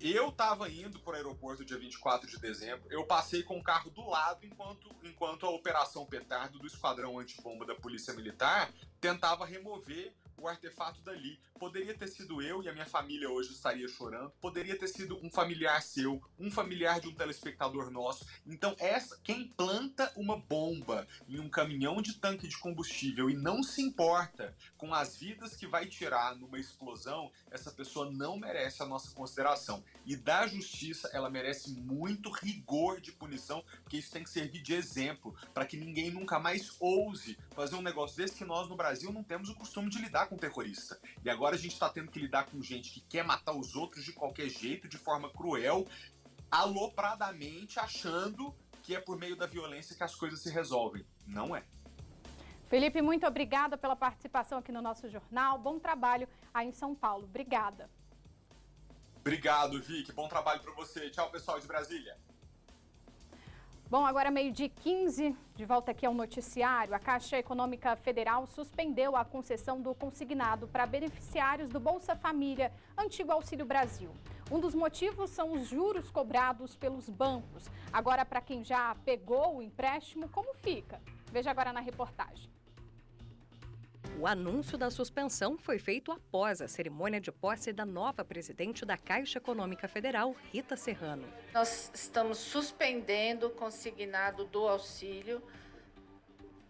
eu estava indo para o aeroporto dia 24 de dezembro, eu passei com o carro do lado enquanto a Operação Petardo do Esquadrão Antibomba da Polícia Militar tentava remover o artefato dali. Poderia ter sido eu e a minha família hoje estaria chorando, poderia ter sido um familiar seu, um familiar de um telespectador nosso. Então quem planta uma bomba em um caminhão de tanque de combustível e não se importa com as vidas que vai tirar numa explosão, essa pessoa não merece a nossa consideração. E da justiça, ela merece muito rigor de punição, porque isso tem que servir de exemplo para que ninguém nunca mais ouse fazer um negócio desse, que nós no Brasil não temos o costume de lidar com terrorista. E agora a gente está tendo que lidar com gente que quer matar os outros de qualquer jeito, de forma cruel, alopradamente, achando que é por meio da violência que as coisas se resolvem. Não é. Felipe, muito obrigada pela participação aqui no nosso jornal. Bom trabalho aí em São Paulo. Obrigada. Obrigado, Vicky. Bom trabalho para você. Tchau, pessoal de Brasília. Bom, agora 12h15, de volta aqui ao noticiário. A Caixa Econômica Federal suspendeu a concessão do consignado para beneficiários do Bolsa Família, antigo Auxílio Brasil. Um dos motivos são os juros cobrados pelos bancos. Agora, para quem já pegou o empréstimo, como fica? Veja agora na reportagem. O anúncio da suspensão foi feito após a cerimônia de posse da nova presidente da Caixa Econômica Federal, Rita Serrano. Nós estamos suspendendo o consignado do auxílio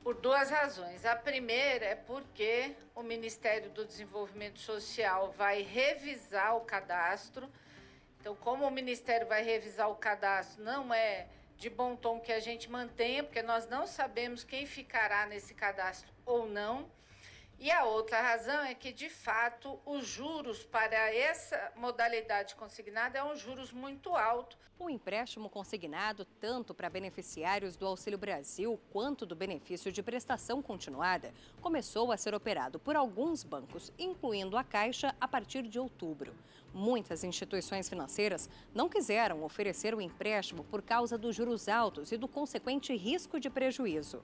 por 2 razões. A primeira é porque o Ministério do Desenvolvimento Social vai revisar o cadastro. Então, como o Ministério vai revisar o cadastro, não é de bom tom que a gente mantenha, porque nós não sabemos quem ficará nesse cadastro ou não. E a outra razão é que, de fato, os juros para essa modalidade consignada é um juros muito alto. O empréstimo consignado, tanto para beneficiários do Auxílio Brasil quanto do benefício de prestação continuada, começou a ser operado por alguns bancos, incluindo a Caixa, a partir de outubro. Muitas instituições financeiras não quiseram oferecer o empréstimo por causa dos juros altos e do consequente risco de prejuízo.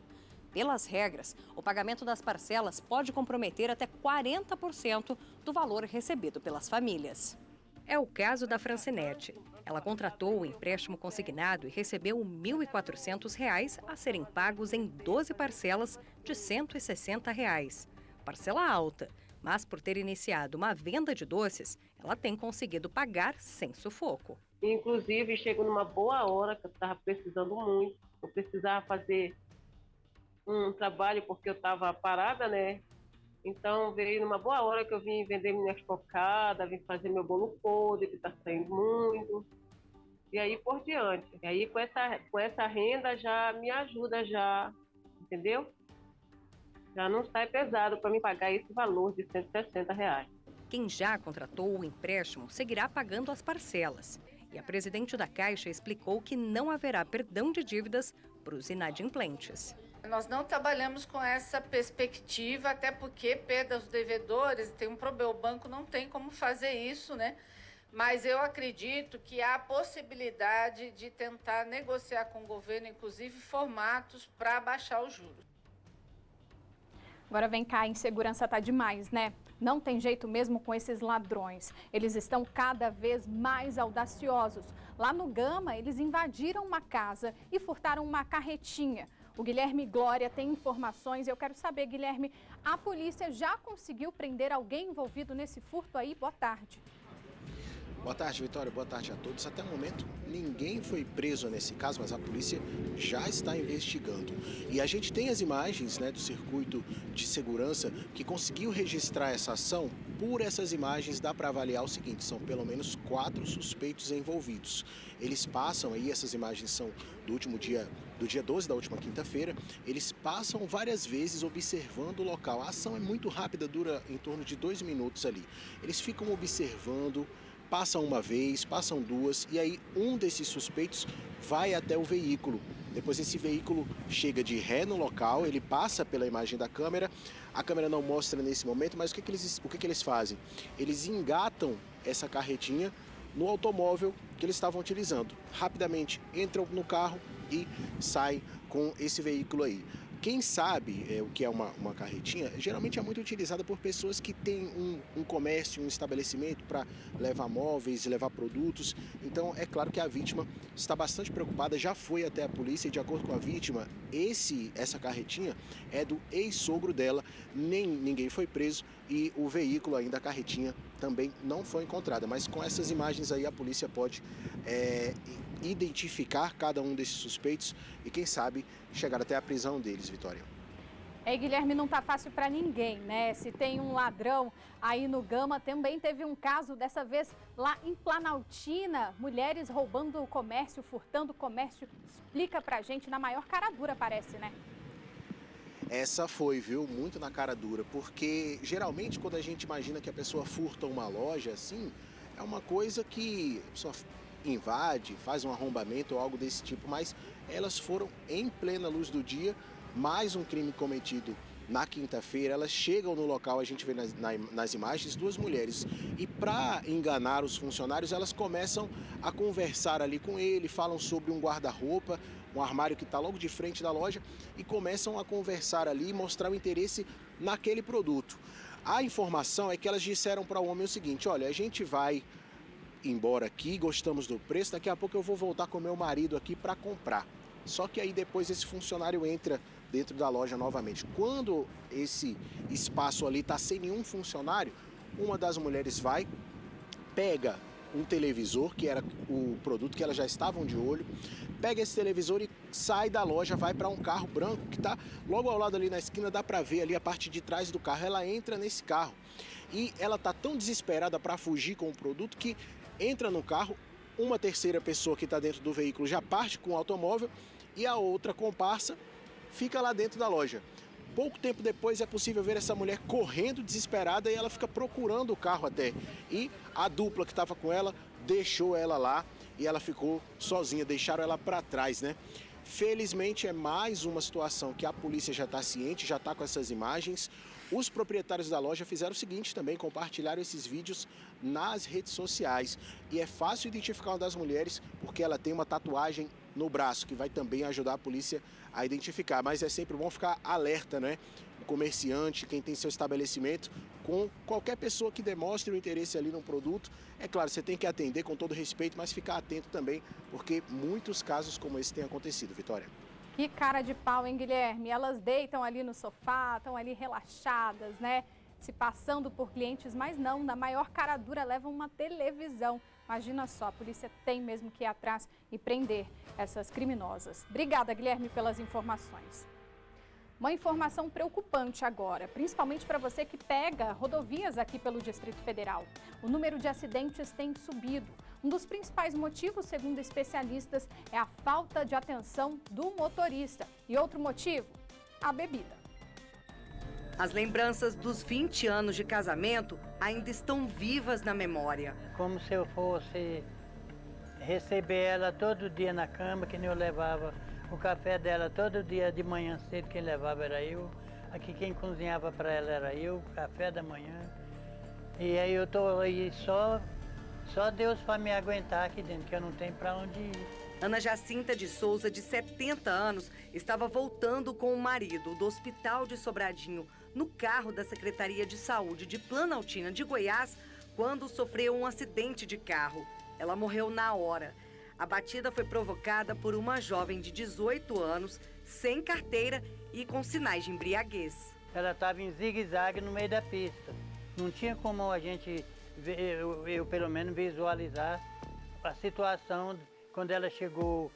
Pelas regras, o pagamento das parcelas pode comprometer até 40% do valor recebido pelas famílias. É o caso da Francinete. Ela contratou o empréstimo consignado e recebeu R$ 1.400 a serem pagos em 12 parcelas de R$ 160. Parcela alta, mas por ter iniciado uma venda de doces, ela tem conseguido pagar sem sufoco. Inclusive, chego numa boa hora, que eu estava precisando muito. Eu precisava fazer um trabalho porque eu estava parada, né? Então veio numa boa hora que eu vim vender minhas cocadas, vim fazer meu bolo podre, que está saindo muito. e aí por diante. E aí com essa renda já me ajuda já, entendeu? Já não sai pesado para me pagar esse valor de R$160. Quem já contratou o empréstimo seguirá pagando as parcelas. E a presidente da Caixa explicou que não haverá perdão de dívidas para os inadimplentes. Nós não trabalhamos com essa perspectiva, até porque perda os devedores, tem um problema, o banco não tem como fazer isso, né? Mas eu acredito que há a possibilidade de tentar negociar com o governo, inclusive formatos para baixar os juros. Agora vem cá, a insegurança tá demais, né? Não tem jeito mesmo com esses ladrões. Eles estão cada vez mais audaciosos. Lá no Gama, eles invadiram uma casa e furtaram uma carretinha. O Guilherme Glória tem informações. Eu quero saber, Guilherme, a polícia já conseguiu prender alguém envolvido nesse furto aí? Boa tarde. Boa tarde, Vitória. Boa tarde a todos. Até o momento, ninguém foi preso nesse caso, mas a polícia já está investigando. E a gente tem as imagens, né, do circuito de segurança que conseguiu registrar essa ação. Por essas imagens, dá para avaliar o seguinte: são pelo menos 4 suspeitos envolvidos. Eles passam aí, essas imagens são do dia 12 da última quinta-feira, eles passam várias vezes observando o local. A ação é muito rápida, dura em torno de 2 minutos ali. Eles ficam observando, passam uma vez, passam duas, e aí um desses suspeitos vai até o veículo. Depois esse veículo chega de ré no local, ele passa pela imagem da câmera. A câmera não mostra nesse momento, mas o que eles fazem? Eles engatam essa carretinha no automóvel que eles estavam utilizando. Rapidamente entram no carro e saem com esse veículo aí. Quem sabe o que é uma carretinha, geralmente é muito utilizada por pessoas que têm um comércio, um estabelecimento para levar móveis, levar produtos. Então, é claro que a vítima está bastante preocupada, já foi até a polícia e, de acordo com a vítima, essa carretinha é do ex-sogro dela, ninguém foi preso e o veículo ainda, a carretinha, também não foi encontrada. Mas com essas imagens aí a polícia pode identificar cada um desses suspeitos e, quem sabe, chegar até a prisão deles, Vitória. Guilherme, não tá fácil para ninguém, né? Se tem um ladrão aí no Gama, também teve um caso, dessa vez lá em Planaltina, mulheres roubando o comércio, furtando o comércio. Explica pra gente, na maior cara dura, parece, né? Essa foi, viu? Muito na cara dura, porque geralmente quando a gente imagina que a pessoa furta uma loja assim, é uma coisa que a pessoa invade, faz um arrombamento ou algo desse tipo, mas elas foram em plena luz do dia, mais um crime cometido na quinta-feira. Elas chegam no local, a gente vê nas imagens, 2 mulheres, e para enganar os funcionários, elas começam a conversar ali com ele, falam sobre um guarda-roupa, um armário que está logo de frente da loja, e começam a conversar ali e mostrar o interesse naquele produto. A informação é que elas disseram para o homem o seguinte: olha, a gente vai embora aqui, gostamos do preço, daqui a pouco eu vou voltar com meu marido aqui para comprar. Só que aí depois esse funcionário entra dentro da loja novamente. Quando esse espaço ali está sem nenhum funcionário, uma das mulheres vai, pega um televisor, que era o produto que elas já estavam de olho, pega esse televisor e sai da loja, vai para um carro branco que está logo ao lado ali na esquina, dá para ver ali a parte de trás do carro. Ela entra nesse carro e ela está tão desesperada para fugir com o produto que entra no carro. Uma terceira pessoa que está dentro do veículo já parte com o automóvel e a outra comparsa fica lá dentro da loja. Pouco tempo depois é possível ver essa mulher correndo desesperada e ela fica procurando o carro até. E a dupla que estava com ela deixou ela lá e ela ficou sozinha, deixaram ela para trás, né? Felizmente é mais uma situação que a polícia já está ciente, já está com essas imagens. Os proprietários da loja fizeram o seguinte também, compartilharam esses vídeos nas redes sociais. E é fácil identificar uma das mulheres porque ela tem uma tatuagem no braço, que vai também ajudar a polícia a identificar. Mas é sempre bom ficar alerta, né? O comerciante, quem tem seu estabelecimento, com qualquer pessoa que demonstre o interesse ali no produto. É claro, você tem que atender com todo respeito, mas ficar atento também, porque muitos casos como esse têm acontecido, Vitória. Que cara de pau, hein, Guilherme? Elas deitam ali no sofá, estão ali relaxadas, né? Se passando por clientes, mas não, na maior cara dura levam uma televisão. Imagina só, a polícia tem mesmo que ir atrás e prender essas criminosas. Obrigada, Guilherme, pelas informações. Uma informação preocupante agora, principalmente para você que pega rodovias aqui pelo Distrito Federal. O número de acidentes tem subido. Um dos principais motivos, segundo especialistas, é a falta de atenção do motorista. E outro motivo, a bebida. As lembranças dos 20 anos de casamento ainda estão vivas na memória. Como se eu fosse receber ela todo dia na cama, que nem eu levava o café dela todo dia de manhã cedo, quem levava era eu. Aqui quem cozinhava para ela era eu, café da manhã. E aí eu tô aí só Deus para me aguentar aqui dentro, que eu não tenho para onde ir. Ana Jacinta de Souza, de 70 anos, estava voltando com o marido do Hospital de Sobradinho no carro da Secretaria de Saúde de Planaltina de Goiás, quando sofreu um acidente de carro. Ela morreu na hora. A batida foi provocada por uma jovem de 18 anos, sem carteira e com sinais de embriaguez. Ela estava em zigue-zague no meio da pista. Não tinha como a gente, eu pelo menos, visualizar a situação quando ela chegou,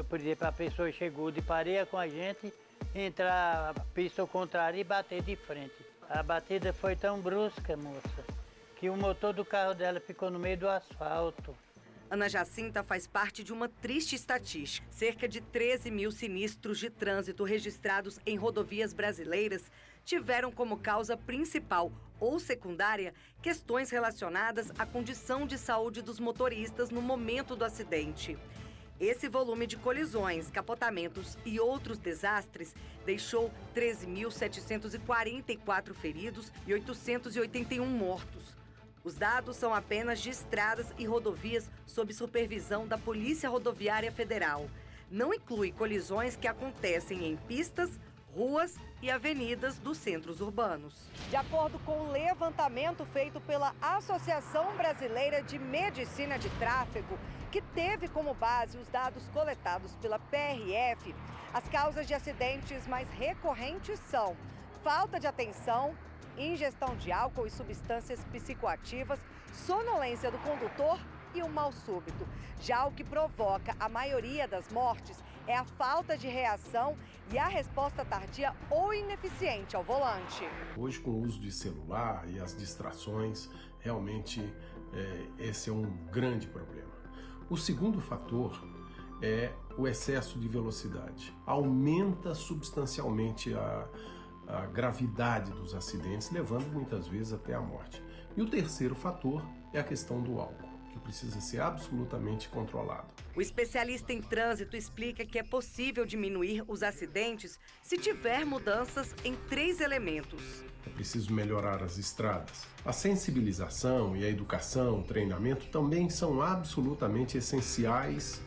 por exemplo, a pessoa chegou de pareia com a gente, entrar a pista ao contrário e bater de frente. A batida foi tão brusca, moça, que o motor do carro dela ficou no meio do asfalto. Ana Jacinta faz parte de uma triste estatística. Cerca de 13 mil sinistros de trânsito registrados em rodovias brasileiras tiveram como causa principal ou secundária questões relacionadas à condição de saúde dos motoristas no momento do acidente. Esse volume de colisões, capotamentos e outros desastres deixou 13.744 feridos e 881 mortos. Os dados são apenas de estradas e rodovias sob supervisão da Polícia Rodoviária Federal. Não inclui colisões que acontecem em pistas, ruas e avenidas dos centros urbanos. De acordo com o levantamento feito pela Associação Brasileira de Medicina de Tráfego, que teve como base os dados coletados pela PRF, as causas de acidentes mais recorrentes são falta de atenção, ingestão de álcool e substâncias psicoativas, sonolência do condutor e o mal súbito. Já o que provoca a maioria das mortes é a falta de reação e a resposta tardia ou ineficiente ao volante. Hoje, com o uso de celular e as distrações, realmente esse é um grande problema. O segundo fator é o excesso de velocidade. Aumenta substancialmente a gravidade dos acidentes, levando muitas vezes até a morte. E o terceiro fator é a questão do álcool, que precisa ser absolutamente controlado. O especialista em trânsito explica que é possível diminuir os acidentes se tiver mudanças em 3 elementos. É preciso melhorar as estradas. A sensibilização e a educação, o treinamento também são absolutamente essenciais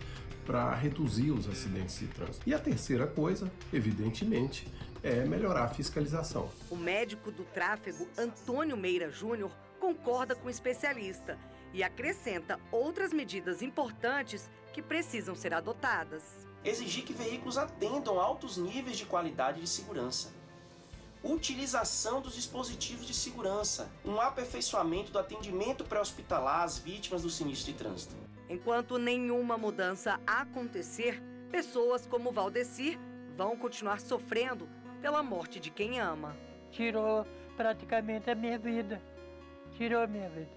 para reduzir os acidentes de trânsito. E a terceira coisa, evidentemente, é melhorar a fiscalização. O médico do tráfego, Antônio Meira Júnior, concorda com o especialista e acrescenta outras medidas importantes que precisam ser adotadas. Exigir que veículos atendam a altos níveis de qualidade de segurança. Utilização dos dispositivos de segurança. Um aperfeiçoamento do atendimento pré-hospitalar às vítimas do sinistro de trânsito. Enquanto nenhuma mudança acontecer, pessoas como Valdecir vão continuar sofrendo pela morte de quem ama. Tirou praticamente a minha vida. Tirou a minha vida.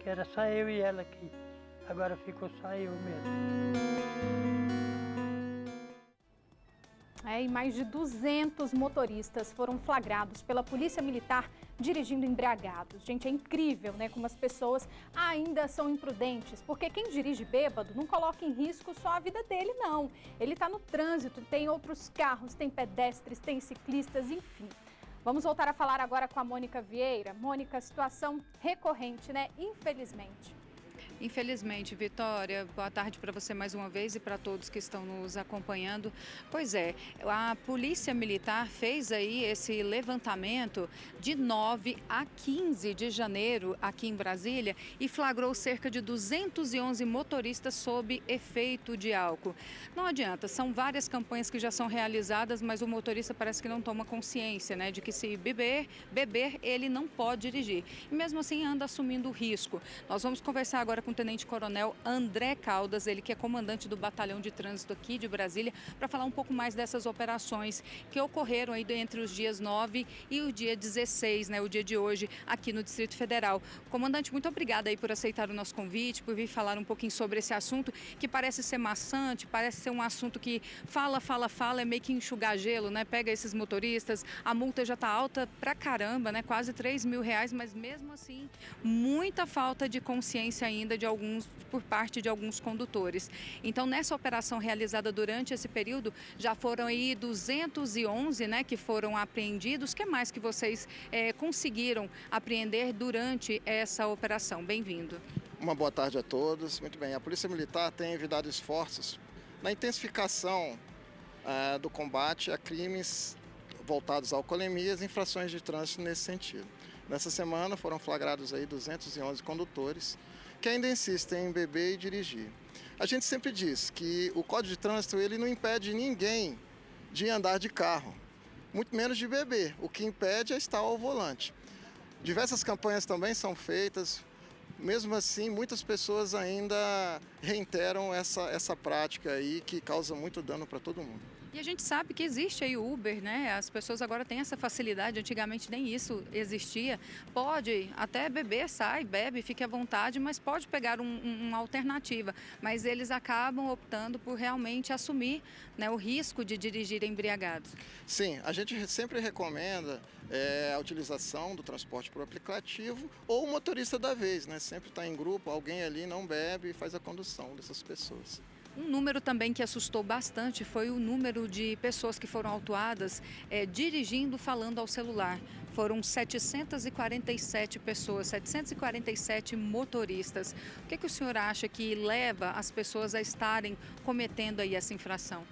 Que era só eu e ela aqui. Agora ficou só eu mesmo. E mais de 200 motoristas foram flagrados pela Polícia Militar dirigindo embriagados. Gente, é incrível, né, como as pessoas ainda são imprudentes, porque quem dirige bêbado não coloca em risco só a vida dele, não. Ele está no trânsito, tem outros carros, tem pedestres, tem ciclistas, enfim. Vamos voltar a falar agora com a Mônica Vieira. Mônica, situação recorrente, né, infelizmente. Infelizmente, Vitória, boa tarde para você mais uma vez e para todos que estão nos acompanhando. Pois é, a Polícia Militar fez aí esse levantamento de 9 a 15 de janeiro aqui em Brasília e flagrou cerca de 211 motoristas sob efeito de álcool. Não adianta, são várias campanhas que já são realizadas, mas o motorista parece que não toma consciência, né, de que se beber, ele não pode dirigir. E mesmo assim anda assumindo o risco. Nós vamos conversar agora com com o tenente-coronel André Caldas, ele que é comandante do Batalhão de Trânsito aqui de Brasília, para falar um pouco mais dessas operações que ocorreram aí entre os dias 9 e o dia 16, né, o dia de hoje, aqui no Distrito Federal. Comandante, muito obrigada aí por aceitar o nosso convite, por vir falar um pouquinho sobre esse assunto que parece ser maçante, parece ser um assunto que fala, é meio que enxugar gelo, né? Pega esses motoristas, a multa já está alta pra caramba, né? Quase R$3.000, mas mesmo assim, muita falta de consciência ainda por parte de alguns condutores. Então, nessa operação realizada durante esse período, já foram aí 211, né, que foram apreendidos. O que mais que vocês conseguiram apreender durante essa operação? Bem-vindo. Uma boa tarde a todos. Muito bem, a Polícia Militar tem envidado esforços na intensificação do combate a crimes voltados à alcoolemia e infrações de trânsito nesse sentido. Nessa semana foram flagrados aí 211 condutores que ainda insistem em beber e dirigir. A gente sempre diz que o Código de Trânsito ele não impede ninguém de andar de carro, muito menos de beber. O que impede é estar ao volante. Diversas campanhas também são feitas. Mesmo assim, muitas pessoas ainda reiteram essa prática aí que causa muito dano para todo mundo. E a gente sabe que existe aí o Uber, né? As pessoas agora têm essa facilidade, antigamente nem isso existia. Pode até beber, sai, bebe, fique à vontade, mas pode pegar uma alternativa. Mas eles acabam optando por realmente assumir, né, o risco de dirigir embriagados. Sim, a gente sempre recomenda a utilização do transporte por aplicativo ou o motorista da vez, né? Sempre está em grupo, alguém ali não bebe e faz a condução dessas pessoas. Um número também que assustou bastante foi o número de pessoas que foram autuadas dirigindo falando ao celular. Foram 747 pessoas, 747 motoristas. O que o senhor acha que leva as pessoas a estarem cometendo aí essa infração?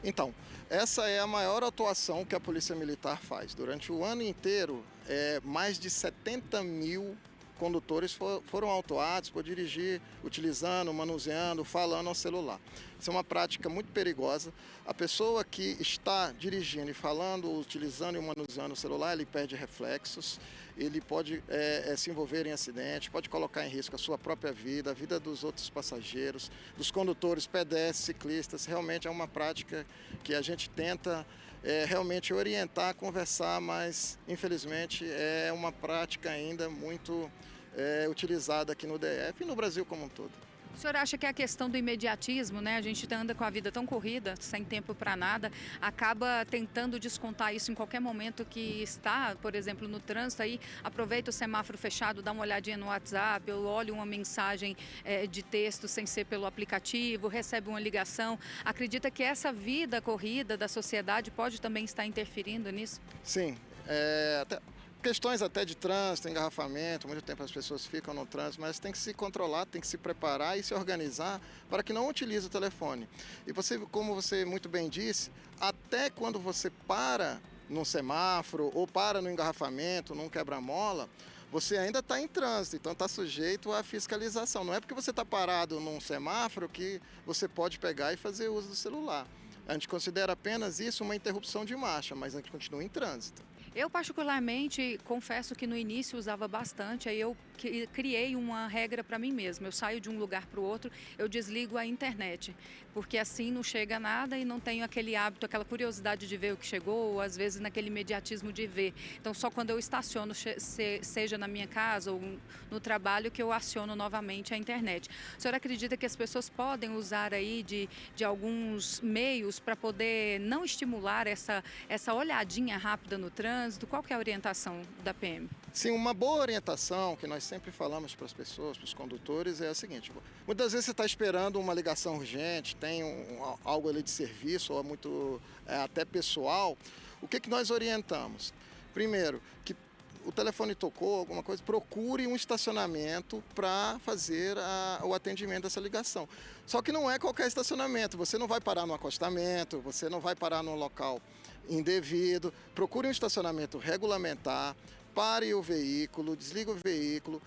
Então, essa é a maior atuação que a Polícia Militar faz. Durante o ano inteiro, mais de 70 mil condutores foram autuados por dirigir utilizando, manuseando, falando ao celular. Isso é uma prática muito perigosa. A pessoa que está dirigindo e falando, utilizando e manuseando o celular, ele perde reflexos, ele pode se envolver em acidente, pode colocar em risco a sua própria vida, a vida dos outros passageiros, dos condutores, pedestres, ciclistas. Realmente é uma prática que a gente tenta realmente orientar, conversar, mas infelizmente é uma prática ainda muito utilizada aqui no DF e no Brasil como um todo. O senhor acha que a questão do imediatismo, né? A gente anda com a vida tão corrida, sem tempo para nada, acaba tentando descontar isso em qualquer momento que está, por exemplo, no trânsito, aí aproveita o semáforo fechado, dá uma olhadinha no WhatsApp, ou olha uma mensagem de texto sem ser pelo aplicativo, recebe uma ligação. Acredita que essa vida corrida da sociedade pode também estar interferindo nisso? Sim, questões até de trânsito, engarrafamento, muito tempo as pessoas ficam no trânsito, mas tem que se controlar, tem que se preparar e se organizar para que não utilize o telefone. E você, como você muito bem disse, até quando você para num semáforo ou para no engarrafamento, num quebra-mola, você ainda está em trânsito, então está sujeito à fiscalização. Não é porque você está parado num semáforo que você pode pegar e fazer uso do celular. A gente considera apenas isso uma interrupção de marcha, mas a gente continua em trânsito. Eu, particularmente, confesso que no início usava bastante, aí eu criei uma regra para mim mesma. Eu saio de um lugar para o outro, eu desligo a internet, porque assim não chega nada e não tenho aquele hábito, aquela curiosidade de ver o que chegou, ou às vezes naquele imediatismo de ver. Então, só quando eu estaciono, seja na minha casa ou no trabalho, que eu aciono novamente a internet. A senhora acredita que as pessoas podem usar aí de alguns meios para poder não estimular essa olhadinha rápida no trânsito? Qual que é a orientação da PM? Sim, uma boa orientação que nós sempre falamos para as pessoas, para os condutores, é a seguinte: muitas vezes você está esperando uma ligação urgente, tem algo ali de serviço ou muito até pessoal. O que nós orientamos? Primeiro, que o telefone tocou, alguma coisa, procure um estacionamento para fazer o atendimento dessa ligação. Só que não é qualquer estacionamento, você não vai parar no acostamento, você não vai parar num local indevido. Procure um estacionamento regulamentar, pare o veículo, desligue o veículo,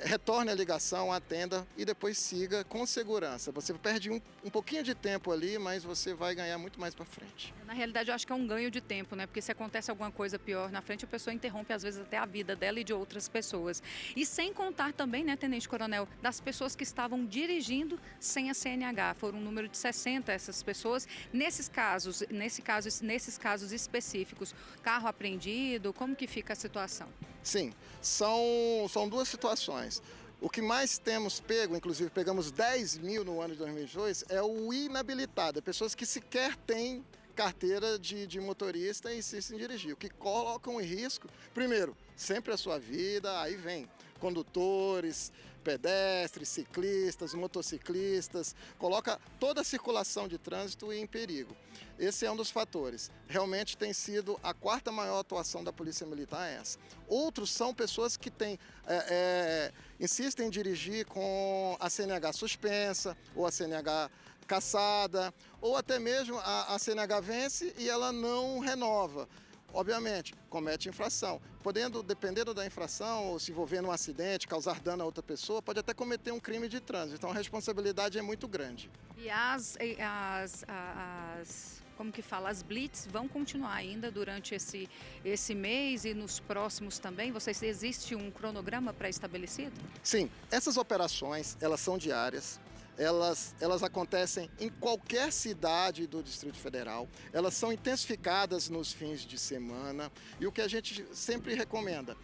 retorne a ligação, atenda e depois siga com segurança. Você perde um pouquinho de tempo ali, mas você vai ganhar muito mais para frente. Na realidade, eu acho que é um ganho de tempo, né? Porque se acontece alguma coisa pior na frente, a pessoa interrompe, às vezes, até a vida dela e de outras pessoas. E sem contar também, né, Tenente Coronel, das pessoas que estavam dirigindo sem a CNH. Foram um número de 60 essas pessoas. Nesses casos específicos, carro apreendido, como que fica a situação? Sim, são duas situações. O que mais temos pego, inclusive pegamos 10 mil no ano de 2022, é o inabilitado, pessoas que sequer têm carteira de motorista e insistem em dirigir, o que colocam em risco, primeiro, sempre a sua vida, aí vem condutores, pedestres, ciclistas, motociclistas, coloca toda a circulação de trânsito em perigo. Esse é um dos fatores. Realmente tem sido a quarta maior atuação da Polícia Militar essa. Outros são pessoas que insistem em dirigir com a CNH suspensa ou a CNH cassada, ou até mesmo a CNH vence e ela não renova. Obviamente, comete infração. Dependendo da infração, ou se envolver num acidente, causar dano a outra pessoa, pode até cometer um crime de trânsito. Então a responsabilidade é muito grande. E como que fala, as blitz vão continuar ainda durante esse mês e nos próximos também? Existe um cronograma pré-estabelecido? Sim, essas operações, elas são diárias. Elas acontecem em qualquer cidade do Distrito Federal, elas são intensificadas nos fins de semana e o que a gente sempre recomenda,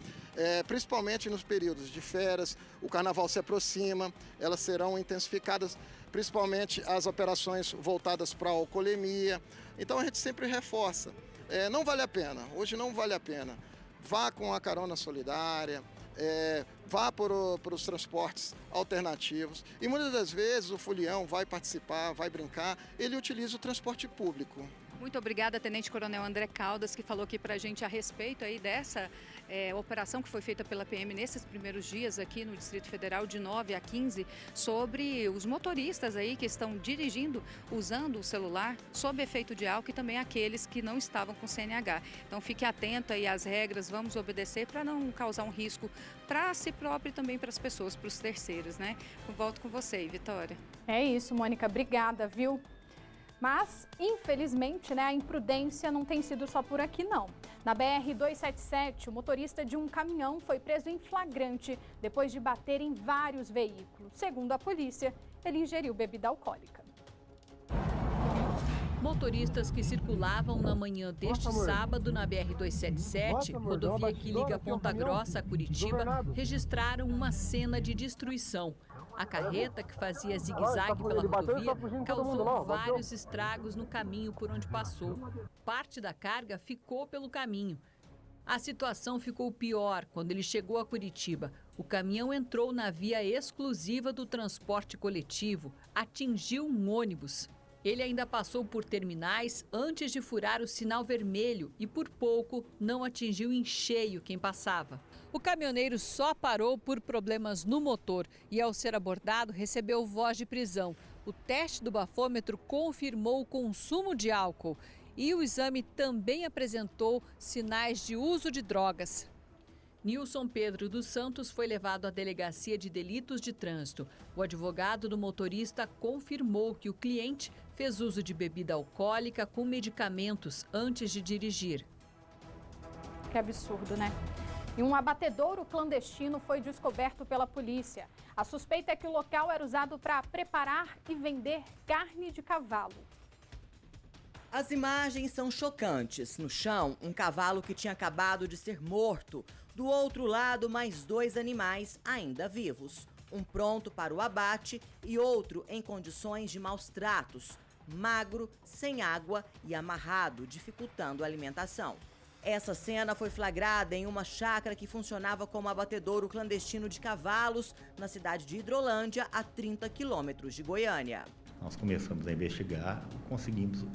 principalmente nos períodos de férias, o carnaval se aproxima, elas serão intensificadas, principalmente as operações voltadas para a alcoolemia, então a gente sempre reforça, não vale a pena, hoje não vale a pena, vá com a carona solidária, vá para os transportes alternativos e muitas das vezes o folião vai participar, vai brincar, ele utiliza o transporte público. Muito obrigada, Tenente Coronel André Caldas, que falou aqui para a gente a respeito aí dessa operação que foi feita pela PM nesses primeiros dias aqui no Distrito Federal, de 9 a 15, sobre os motoristas aí que estão dirigindo, usando o celular, sob efeito de álcool e também aqueles que não estavam com CNH. Então fique atento aí às regras, vamos obedecer para não causar um risco para si próprio e também para as pessoas, para os terceiros, né? Eu volto com você, Vitória. É isso, Mônica, obrigada, viu? Mas, infelizmente, né, a imprudência não tem sido só por aqui, não. Na BR-277, o motorista de um caminhão foi preso em flagrante depois de bater em vários veículos. Segundo a polícia, ele ingeriu bebida alcoólica. Motoristas que circulavam na manhã deste sábado na BR-277, rodovia que liga Ponta Grossa a Curitiba, registraram uma cena de destruição. A carreta, que fazia zigue-zague pela rodovia, causou vários estragos no caminho por onde passou. Parte da carga ficou pelo caminho. A situação ficou pior quando ele chegou a Curitiba. O caminhão entrou na via exclusiva do transporte coletivo, atingiu um ônibus. Ele ainda passou por terminais antes de furar o sinal vermelho e, por pouco, não atingiu em cheio quem passava. O caminhoneiro só parou por problemas no motor e, ao ser abordado, recebeu voz de prisão. O teste do bafômetro confirmou o consumo de álcool e o exame também apresentou sinais de uso de drogas. Nilson Pedro dos Santos foi levado à Delegacia de Delitos de Trânsito. O advogado do motorista confirmou que o cliente fez uso de bebida alcoólica com medicamentos antes de dirigir. Que absurdo, né? E um abatedouro clandestino foi descoberto pela polícia. A suspeita é que o local era usado para preparar e vender carne de cavalo. As imagens são chocantes. No chão, um cavalo que tinha acabado de ser morto. Do outro lado, mais 2 animais ainda vivos. Um pronto para o abate e outro em condições de maus tratos. Magro, sem água e amarrado, dificultando a alimentação. Essa cena foi flagrada em uma chácara que funcionava como abatedouro clandestino de cavalos na cidade de Hidrolândia, a 30 quilômetros de Goiânia. Nós começamos a investigar, conseguimos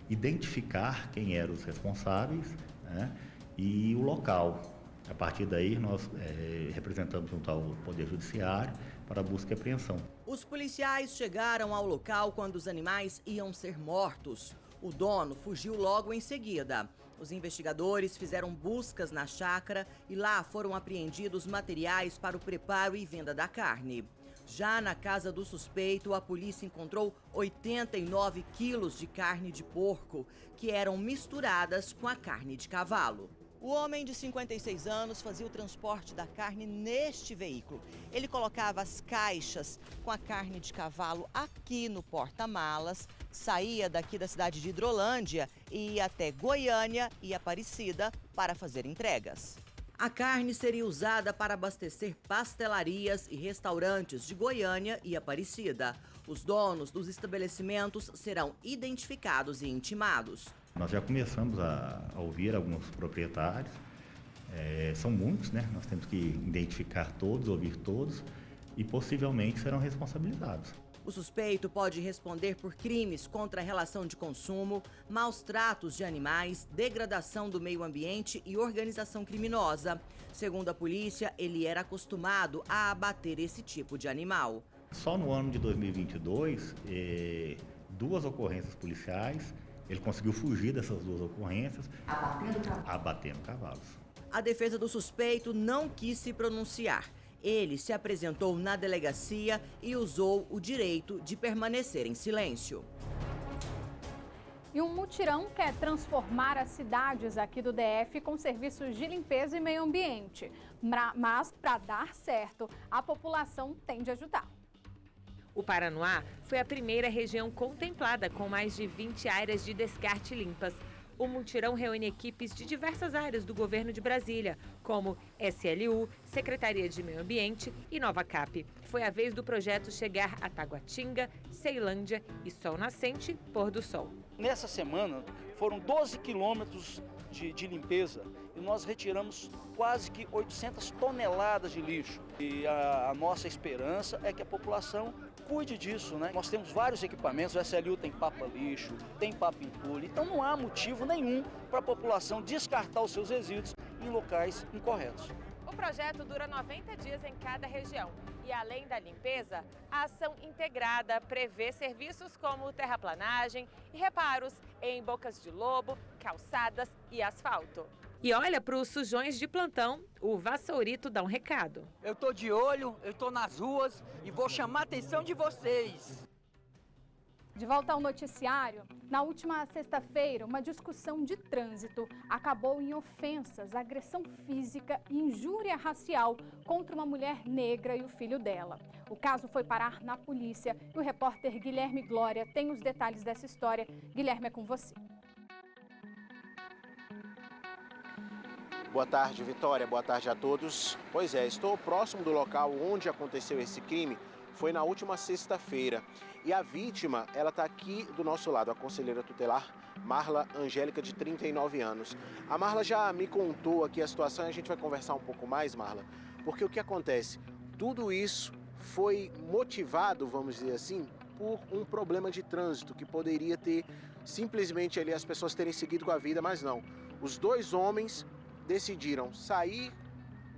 identificar quem eram os responsáveis, né, e o local. A partir daí, nós representamos junto ao Poder Judiciário para a busca e apreensão. Os policiais chegaram ao local quando os animais iam ser mortos. O dono fugiu logo em seguida. Os investigadores fizeram buscas na chácara e lá foram apreendidos materiais para o preparo e venda da carne. Já na casa do suspeito, a polícia encontrou 89 quilos de carne de porco, que eram misturadas com a carne de cavalo. O homem de 56 anos fazia o transporte da carne neste veículo. Ele colocava as caixas com a carne de cavalo aqui no porta-malas, saía daqui da cidade de Hidrolândia e ia até Goiânia e Aparecida para fazer entregas. A carne seria usada para abastecer pastelarias e restaurantes de Goiânia e Aparecida. Os donos dos estabelecimentos serão identificados e intimados. Nós já começamos a ouvir alguns proprietários, são muitos, né? Nós temos que identificar todos, ouvir todos e possivelmente serão responsabilizados. O suspeito pode responder por crimes contra a relação de consumo, maus tratos de animais, degradação do meio ambiente e organização criminosa. Segundo a polícia, ele era acostumado a abater esse tipo de animal. Só no ano de 2022, 2 ocorrências policiais, ele conseguiu fugir dessas 2 ocorrências, abatendo cavalos. A defesa do suspeito não quis se pronunciar. Ele se apresentou na delegacia e usou o direito de permanecer em silêncio. E um mutirão quer transformar as cidades aqui do DF com serviços de limpeza e meio ambiente. Mas, para dar certo, a população tem de ajudar. O Paranoá foi a primeira região contemplada com mais de 20 áreas de descarte limpas. O mutirão reúne equipes de diversas áreas do governo de Brasília, como SLU, Secretaria de Meio Ambiente e Nova Cap. Foi a vez do projeto chegar a Taguatinga, Ceilândia e Sol Nascente, Pôr do Sol. Nessa semana foram 12 quilômetros de limpeza e nós retiramos quase que 800 toneladas de lixo. E a nossa esperança é que a população cuide disso, né? Nós temos vários equipamentos, o SLU tem papa-lixo, tem papa-entulho, então não há motivo nenhum para a população descartar os seus resíduos em locais incorretos. O projeto dura 90 dias em cada região e, além da limpeza, a ação integrada prevê serviços como terraplanagem e reparos em bocas de lobo, calçadas e asfalto. E olha, para os sujões de plantão, o Vassourito dá um recado. Eu tô de olho, eu tô nas ruas e vou chamar a atenção de vocês. De volta ao noticiário, na última sexta-feira, uma discussão de trânsito acabou em ofensas, agressão física e injúria racial contra uma mulher negra e o filho dela. O caso foi parar na polícia e o repórter Guilherme Glória tem os detalhes dessa história. Guilherme, é com você. Boa tarde, Vitória. Boa tarde a todos. Pois é, estou próximo do local onde aconteceu esse crime. Foi na última sexta-feira. E a vítima, ela está aqui do nosso lado, a conselheira tutelar Marla Angélica, de 39 anos. A Marla já me contou aqui a situação e a gente vai conversar um pouco mais, Marla, porque o que acontece? Tudo isso foi motivado, vamos dizer assim, por um problema de trânsito que poderia ter simplesmente ali as pessoas terem seguido com a vida, mas não. Os 2 homens decidiram sair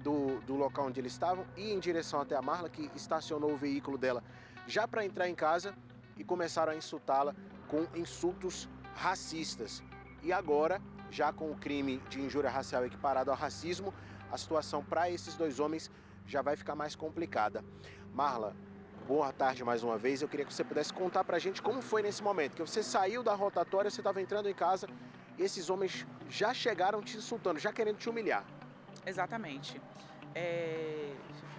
do local onde eles estavam e ir em direção até a Marla, que estacionou o veículo dela já para entrar em casa, e começaram a insultá-la com insultos racistas. E agora, já com o crime de injúria racial equiparado ao racismo, a situação para esses 2 homens já vai ficar mais complicada. Marla, boa tarde mais uma vez. Eu queria que você pudesse contar pra gente como foi nesse momento, que você saiu da rotatória, você estava entrando em casa e esses homens já chegaram te insultando, já querendo te humilhar. Exatamente.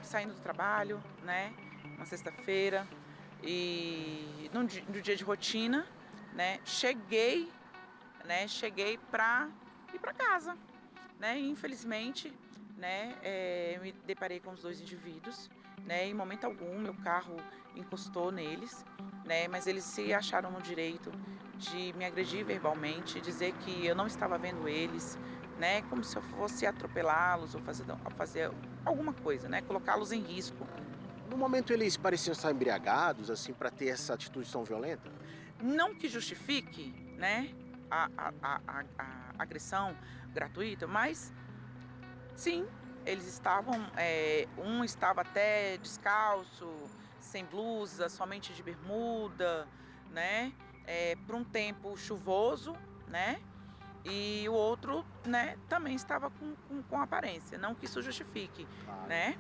Saindo do trabalho, né, uma sexta-feira, e no dia de rotina, né, cheguei para ir para casa, né, e infelizmente, né, me deparei com os 2 indivíduos, né, em momento algum meu carro encostou neles, né, mas eles se acharam no direito de me agredir verbalmente, dizer que eu não estava vendo eles, né, como se eu fosse atropelá-los ou fazer alguma coisa, né, colocá-los em risco. No momento eles pareciam estar embriagados, assim, para ter essa atitude tão violenta? Não que justifique, né, a agressão gratuita, mas sim, eles estavam, um estava até descalço, sem blusa, somente de bermuda, né, por um tempo chuvoso, né? E o outro, né, também estava com aparência. Não que isso justifique, né?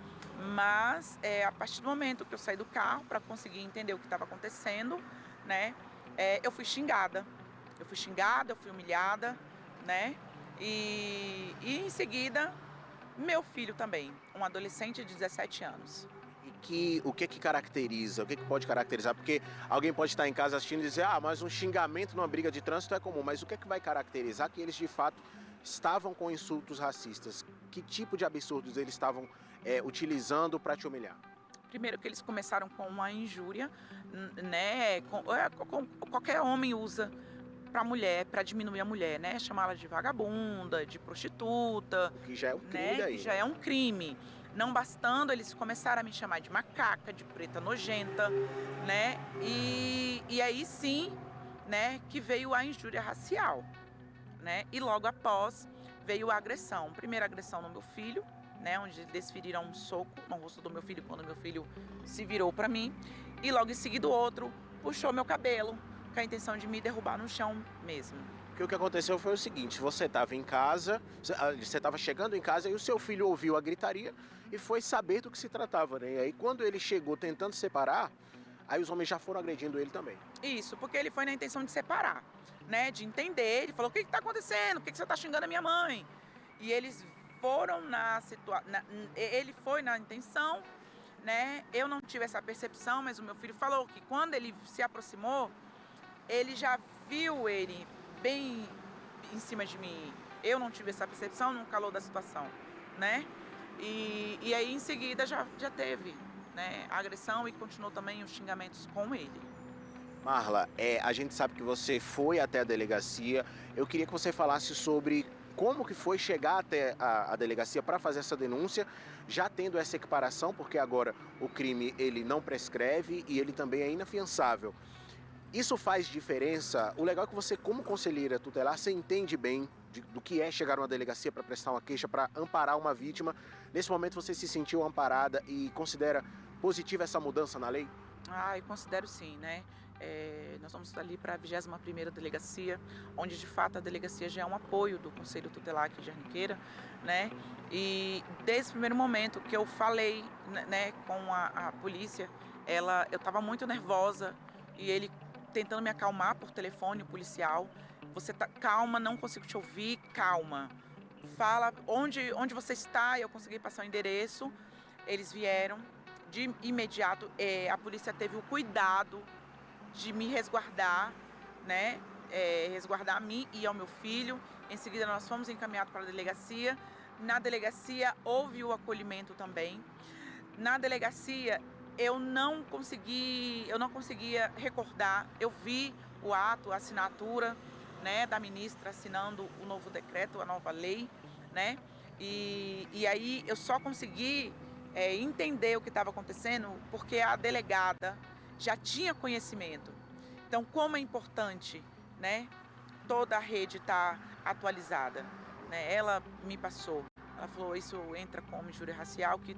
Mas a partir do momento que eu saí do carro para conseguir entender o que estava acontecendo, né? Eu fui xingada. Eu fui humilhada, né? E em seguida, meu filho também, um adolescente de 17 anos. O que caracteriza, o que pode caracterizar? Porque alguém pode estar em casa assistindo e dizer, mas um xingamento numa briga de trânsito é comum, mas o que vai caracterizar que eles de fato estavam com insultos racistas? Que tipo de absurdos eles estavam utilizando para te humilhar? Primeiro que eles começaram com uma injúria, né? Qualquer homem usa para mulher, para diminuir a mulher, né? Chamá-la de vagabunda, de prostituta. Que já é um crime, né? daí. Que já é um crime. Não bastando, eles começaram a me chamar de macaca, de preta nojenta, né? E aí sim, né, que veio a injúria racial, né? E logo após veio a agressão. Primeira agressão no meu filho, né, onde desferiram um soco no rosto do meu filho quando meu filho se virou para mim. E logo em seguida o outro puxou meu cabelo, com a intenção de me derrubar no chão mesmo. Porque o que aconteceu foi o seguinte, você estava em casa, você estava chegando em casa e o seu filho ouviu a gritaria e foi saber do que se tratava, né? E aí quando ele chegou tentando separar, aí os homens já foram agredindo ele também. Isso, porque ele foi na intenção de separar, né? De entender, ele falou, o que está acontecendo? Por que você está xingando a minha mãe? E eles foram ele foi na intenção, né? Eu não tive essa percepção, mas o meu filho falou que quando ele se aproximou, ele já viu ele bem em cima de mim. Eu não tive essa percepção no calor da situação, né? E aí em seguida já teve, né, a agressão e continuou também os xingamentos com ele. Marla, a gente sabe que você foi até a delegacia. Eu queria que você falasse sobre como que foi chegar até a delegacia para fazer essa denúncia, já tendo essa equiparação, porque agora o crime ele não prescreve e ele também é inafiançável. Isso faz diferença? O legal é que você, como conselheira tutelar, você entende bem do que é chegar numa delegacia para prestar uma queixa, para amparar uma vítima. Nesse momento você se sentiu amparada e considera positiva essa mudança na lei? Eu considero sim, né? Nós vamos ali para a 21ª delegacia, onde de fato a delegacia já é um apoio do Conselho Tutelar aqui de Arniqueira, né? E desde o primeiro momento que eu falei, né, com a polícia, eu estava muito nervosa e ele tentando me acalmar por telefone, o policial. Você tá calma, não consigo te ouvir, calma. Fala onde você está, eu consegui passar o endereço. Eles vieram de imediato, a polícia teve o cuidado de me resguardar, né? Resguardar a mim e ao meu filho. Em seguida nós fomos encaminhados para a delegacia. Na delegacia houve o acolhimento também. Na delegacia eu não conseguia recordar. Eu vi o ato, a assinatura, né, da ministra assinando o novo decreto, a nova lei, né? E aí eu só consegui entender o que estava acontecendo porque a delegada já tinha conhecimento. Então, como é importante, né, toda a rede estar atualizada, né? Ela me passou, ela falou, isso entra como injúria racial, que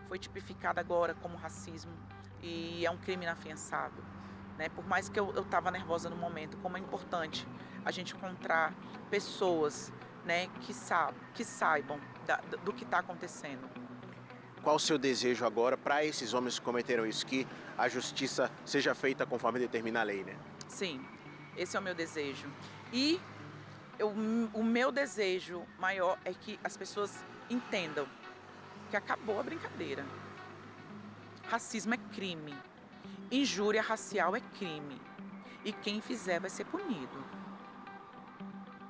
foi tipificada agora como racismo e é um crime inafiançável, né? Por mais que eu estava nervosa no momento, como é importante a gente encontrar pessoas, né, que saibam do que está acontecendo. Qual o seu desejo agora para esses homens que cometeram isso? Que a justiça seja feita conforme determina a lei, né? Sim, esse é o meu desejo. E o meu desejo maior é que as pessoas entendam que acabou a brincadeira. Racismo é crime. Injúria racial é crime. E quem fizer vai ser punido.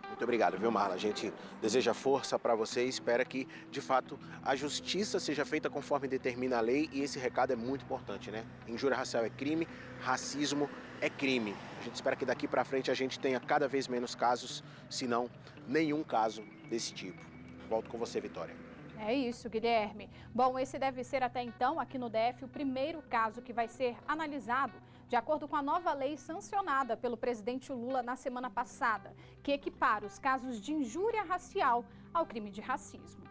Muito obrigado, viu, Marla? A gente deseja força para você e espera que, de fato, a justiça seja feita conforme determina a lei e esse recado é muito importante, né? Injúria racial é crime, racismo é crime. A gente espera que daqui para frente a gente tenha cada vez menos casos, se não nenhum caso desse tipo. Volto com você, Vitória. É isso, Guilherme. Bom, esse deve ser até então, aqui no DF, o primeiro caso que vai ser analisado de acordo com a nova lei sancionada pelo presidente Lula na semana passada, que equipara os casos de injúria racial ao crime de racismo.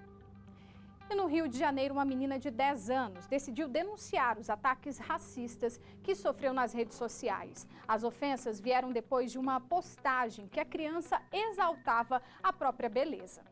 E no Rio de Janeiro, uma menina de 10 anos decidiu denunciar os ataques racistas que sofreu nas redes sociais. As ofensas vieram depois de uma postagem que a criança exaltava a própria beleza.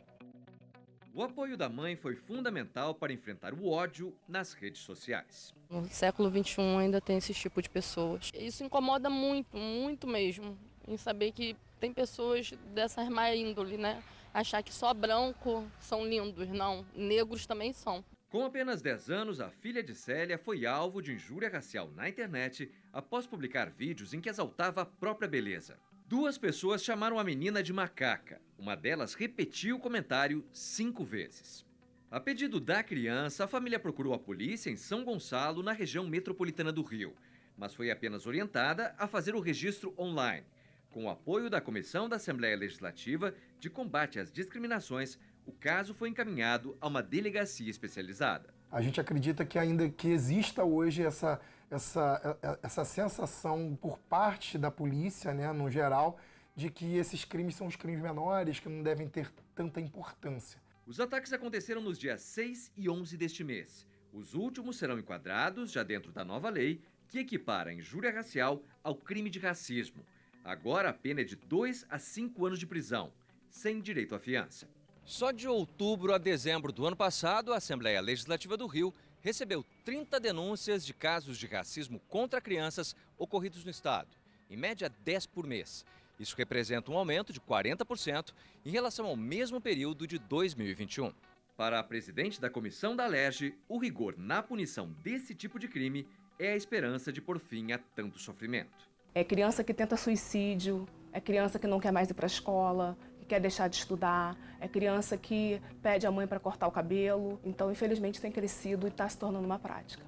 O apoio da mãe foi fundamental para enfrentar o ódio nas redes sociais. No século XXI ainda tem esse tipo de pessoas. Isso incomoda muito, muito mesmo, em saber que tem pessoas dessa má índole, né? Achar que só branco são lindos, não, negros também são. Com apenas 10 anos, a filha de Célia foi alvo de injúria racial na internet após publicar vídeos em que exaltava a própria beleza. 2 pessoas chamaram a menina de macaca. Uma delas repetiu o comentário 5 vezes. A pedido da criança, a família procurou a polícia em São Gonçalo, na região metropolitana do Rio, mas foi apenas orientada a fazer o registro online. Com o apoio da Comissão da Assembleia Legislativa de Combate às Discriminações, o caso foi encaminhado a uma delegacia especializada. A gente acredita que ainda que exista hoje essa sensação por parte da polícia, né, no geral, de que esses crimes são os crimes menores, que não devem ter tanta importância. Os ataques aconteceram nos dias 6 e 11 deste mês. Os últimos serão enquadrados já dentro da nova lei, que equipara a injúria racial ao crime de racismo. Agora a pena é de 2 a 5 anos de prisão, sem direito à fiança. Só de outubro a dezembro do ano passado, a Assembleia Legislativa do Rio recebeu 30 denúncias de casos de racismo contra crianças ocorridos no estado, em média 10 por mês. Isso representa um aumento de 40% em relação ao mesmo período de 2021. Para a presidente da comissão da Alerj, o rigor na punição desse tipo de crime é a esperança de pôr fim a tanto sofrimento. É criança que tenta suicídio, é criança que não quer mais ir para a escola, que quer deixar de estudar, é criança que pede a mãe para cortar o cabelo. Então, infelizmente, tem crescido e está se tornando uma prática.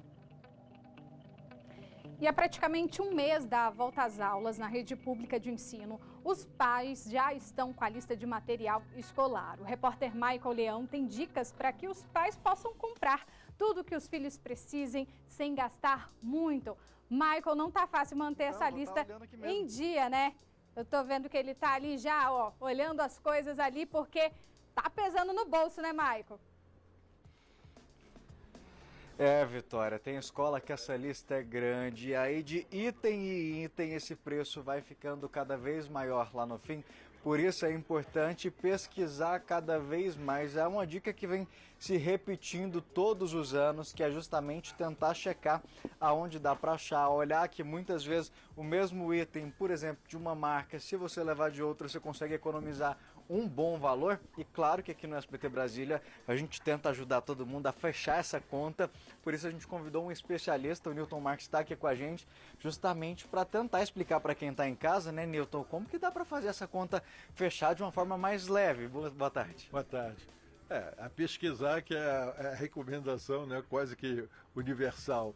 E há praticamente um mês da volta às aulas na rede pública de ensino, os pais já estão com a lista de material escolar. O repórter Michael Leão tem dicas para que os pais possam comprar tudo o que os filhos precisem sem gastar muito. Michael, não tá fácil manter essa lista em dia, né? Eu tô vendo que ele tá ali já, ó, olhando as coisas ali, porque tá pesando no bolso, né, Michael? É, Vitória, tem escola que essa lista é grande, e aí de item em item esse preço vai ficando cada vez maior lá no fim. Por isso é importante pesquisar cada vez mais. É uma dica que vem se repetindo todos os anos, que é justamente tentar checar aonde dá para achar, olhar que muitas vezes o mesmo item, por exemplo, de uma marca, se você levar de outra, você consegue economizar um bom valor. E claro que aqui no SBT Brasília a gente tenta ajudar todo mundo a fechar essa conta. Por isso a gente convidou um especialista, o Newton Marques está aqui com a gente, justamente para tentar explicar para quem está em casa, né, Newton, como que dá para fazer essa conta fechar de uma forma mais leve. Boa tarde. Boa tarde. A pesquisar, que é a recomendação, né, quase que universal.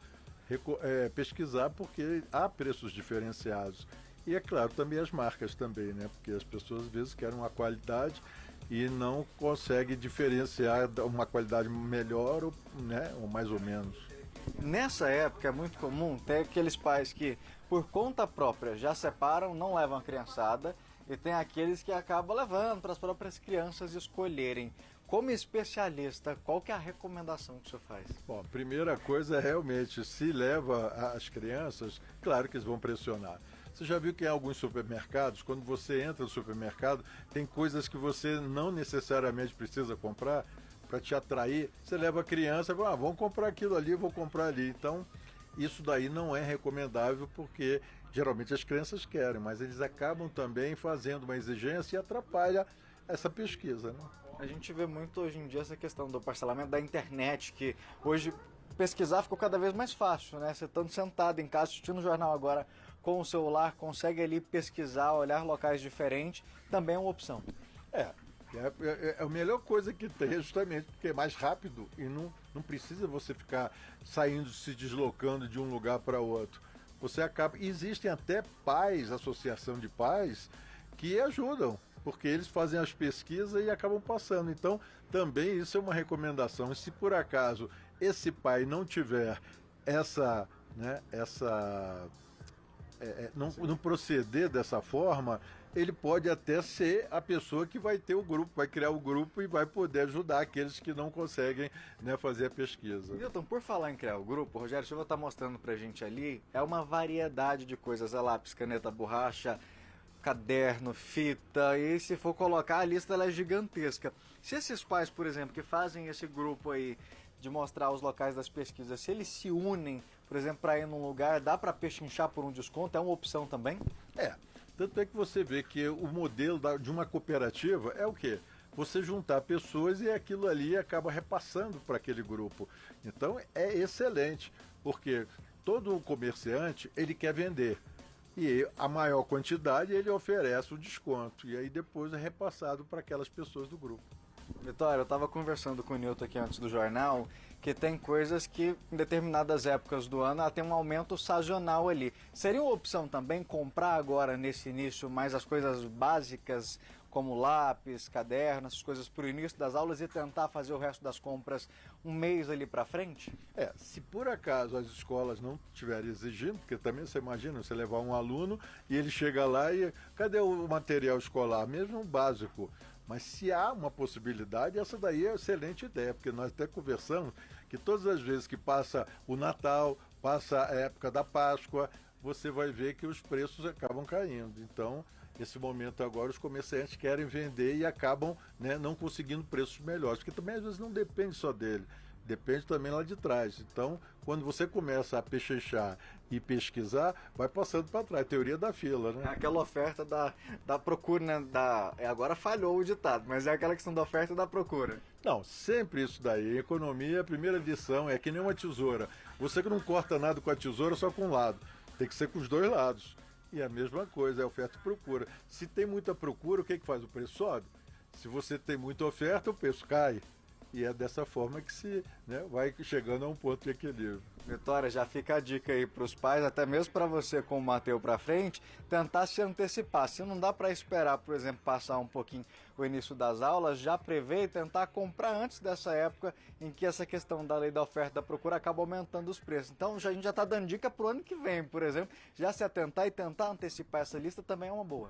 Pesquisar porque há preços diferenciados. E é claro, também as marcas também, né? Porque as pessoas às vezes querem uma qualidade e não conseguem diferenciar uma qualidade melhor ou, né, ou mais ou menos. Nessa época é muito comum ter aqueles pais que, por conta própria, já separam, não levam a criançada, e tem aqueles que acabam levando para as próprias crianças escolherem. Como especialista, qual que é a recomendação que o senhor faz? Bom, a primeira coisa é realmente, se leva as crianças, claro que eles vão pressionar. Você já viu que em alguns supermercados, quando você entra no supermercado, tem coisas que você não necessariamente precisa comprar para te atrair. Você leva a criança e fala, vamos comprar aquilo ali, vou comprar ali. Então, isso daí não é recomendável porque geralmente as crianças querem, mas eles acabam também fazendo uma exigência e atrapalha essa pesquisa, né? A gente vê muito hoje em dia essa questão do parcelamento da internet, que hoje pesquisar ficou cada vez mais fácil, né? Você estando sentado em casa, assistindo o jornal agora com o celular, consegue ali pesquisar, olhar locais diferentes, também é uma opção. É a melhor coisa que tem, justamente porque é mais rápido e não precisa você ficar saindo, se deslocando de um lugar para outro. Você acaba... Existem até pais, associação de pais, que ajudam, porque eles fazem as pesquisas e acabam passando. Então, também isso é uma recomendação. E se por acaso esse pai não tiver não proceder dessa forma, ele pode até ser a pessoa que vai ter o grupo, vai criar o grupo e vai poder ajudar aqueles que não conseguem, né, fazer a pesquisa. Newton, por falar em criar o grupo, Rogério, deixa eu estar mostrando pra gente ali, é uma variedade de coisas, é lápis, caneta, borracha, caderno, fita, e se for colocar, a lista ela é gigantesca. Se esses pais, por exemplo, que fazem esse grupo aí de mostrar os locais das pesquisas, se eles se unem, por exemplo, para ir num lugar, dá para pechinchar por um desconto? É uma opção também? Tanto é que você vê que o modelo de uma cooperativa é o quê? Você juntar pessoas e aquilo ali acaba repassando para aquele grupo. Então é excelente, porque todo comerciante ele quer vender. E a maior quantidade ele oferece o desconto. E aí depois é repassado para aquelas pessoas do grupo. Vitória, eu estava conversando com o Newton aqui antes do jornal, que tem coisas que em determinadas épocas do ano ela tem um aumento sazonal ali. Seria uma opção também comprar agora nesse início mais as coisas básicas, como lápis, caderno, essas coisas para o início das aulas e tentar fazer o resto das compras um mês ali para frente? Se por acaso as escolas não estiverem exigindo, porque também você imagina, você levar um aluno e ele chega lá e cadê o material escolar, mesmo o básico? Mas se há uma possibilidade, essa daí é uma excelente ideia, porque nós até conversamos que todas as vezes que passa o Natal, passa a época da Páscoa, você vai ver que os preços acabam caindo. Então, nesse momento agora, os comerciantes querem vender e acabam, né, não conseguindo preços melhores, porque também às vezes não depende só dele, depende também lá de trás. Então, quando você começa a pechinchar e pesquisar, vai passando para trás, teoria da fila, né? Aquela oferta da procura, né? Agora falhou o ditado, mas é aquela questão da oferta e da procura. Não, sempre isso daí. Economia, a primeira lição é que nem uma tesoura. Você que não corta nada com a tesoura só com um lado, tem que ser com os dois lados. E a mesma coisa, é oferta e procura. Se tem muita procura, o que faz? O preço sobe. Se você tem muita oferta, o preço cai. E é dessa forma que se, né, vai chegando a um ponto de equilíbrio. Vitória, já fica a dica aí para os pais, até mesmo para você como Mateu para frente, tentar se antecipar. Se não dá para esperar, por exemplo, passar um pouquinho o início das aulas, já prever e tentar comprar antes dessa época em que essa questão da lei da oferta e da procura acaba aumentando os preços. Então a gente já está dando dica para o ano que vem, por exemplo, já se atentar e tentar antecipar essa lista também é uma boa.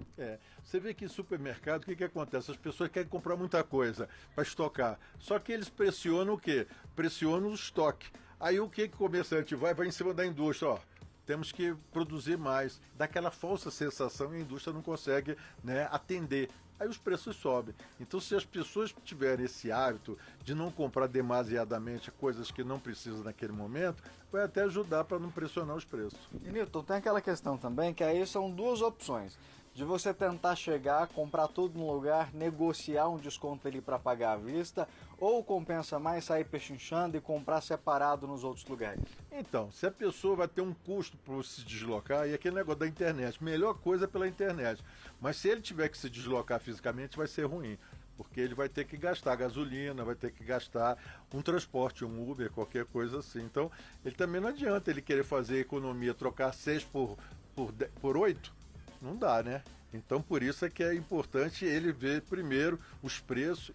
Você vê que em supermercado, o que acontece? As pessoas querem comprar muita coisa para estocar, só que eles pressionam o quê? Pressionam o estoque. Aí o que o comerciante vai em cima da indústria, ó, temos que produzir mais, dá aquela falsa sensação e a indústria não consegue, né, atender. Aí os preços sobem. Então, se as pessoas tiverem esse hábito de não comprar demasiadamente coisas que não precisam naquele momento, vai até ajudar para não pressionar os preços. E Newton, tem aquela questão também que aí são duas opções. De você tentar chegar, comprar tudo no lugar, negociar um desconto ali para pagar à vista, ou compensa mais sair pechinchando e comprar separado nos outros lugares? Então, se a pessoa vai ter um custo para se deslocar, e aquele negócio da internet, melhor coisa é pela internet. Mas se ele tiver que se deslocar fisicamente, vai ser ruim. Porque ele vai ter que gastar gasolina, vai ter que gastar um transporte, um Uber, qualquer coisa assim. Então, ele também não adianta ele querer fazer economia, trocar 6 por 8, não dá, né? Então, por isso é que é importante ele ver primeiro os preços.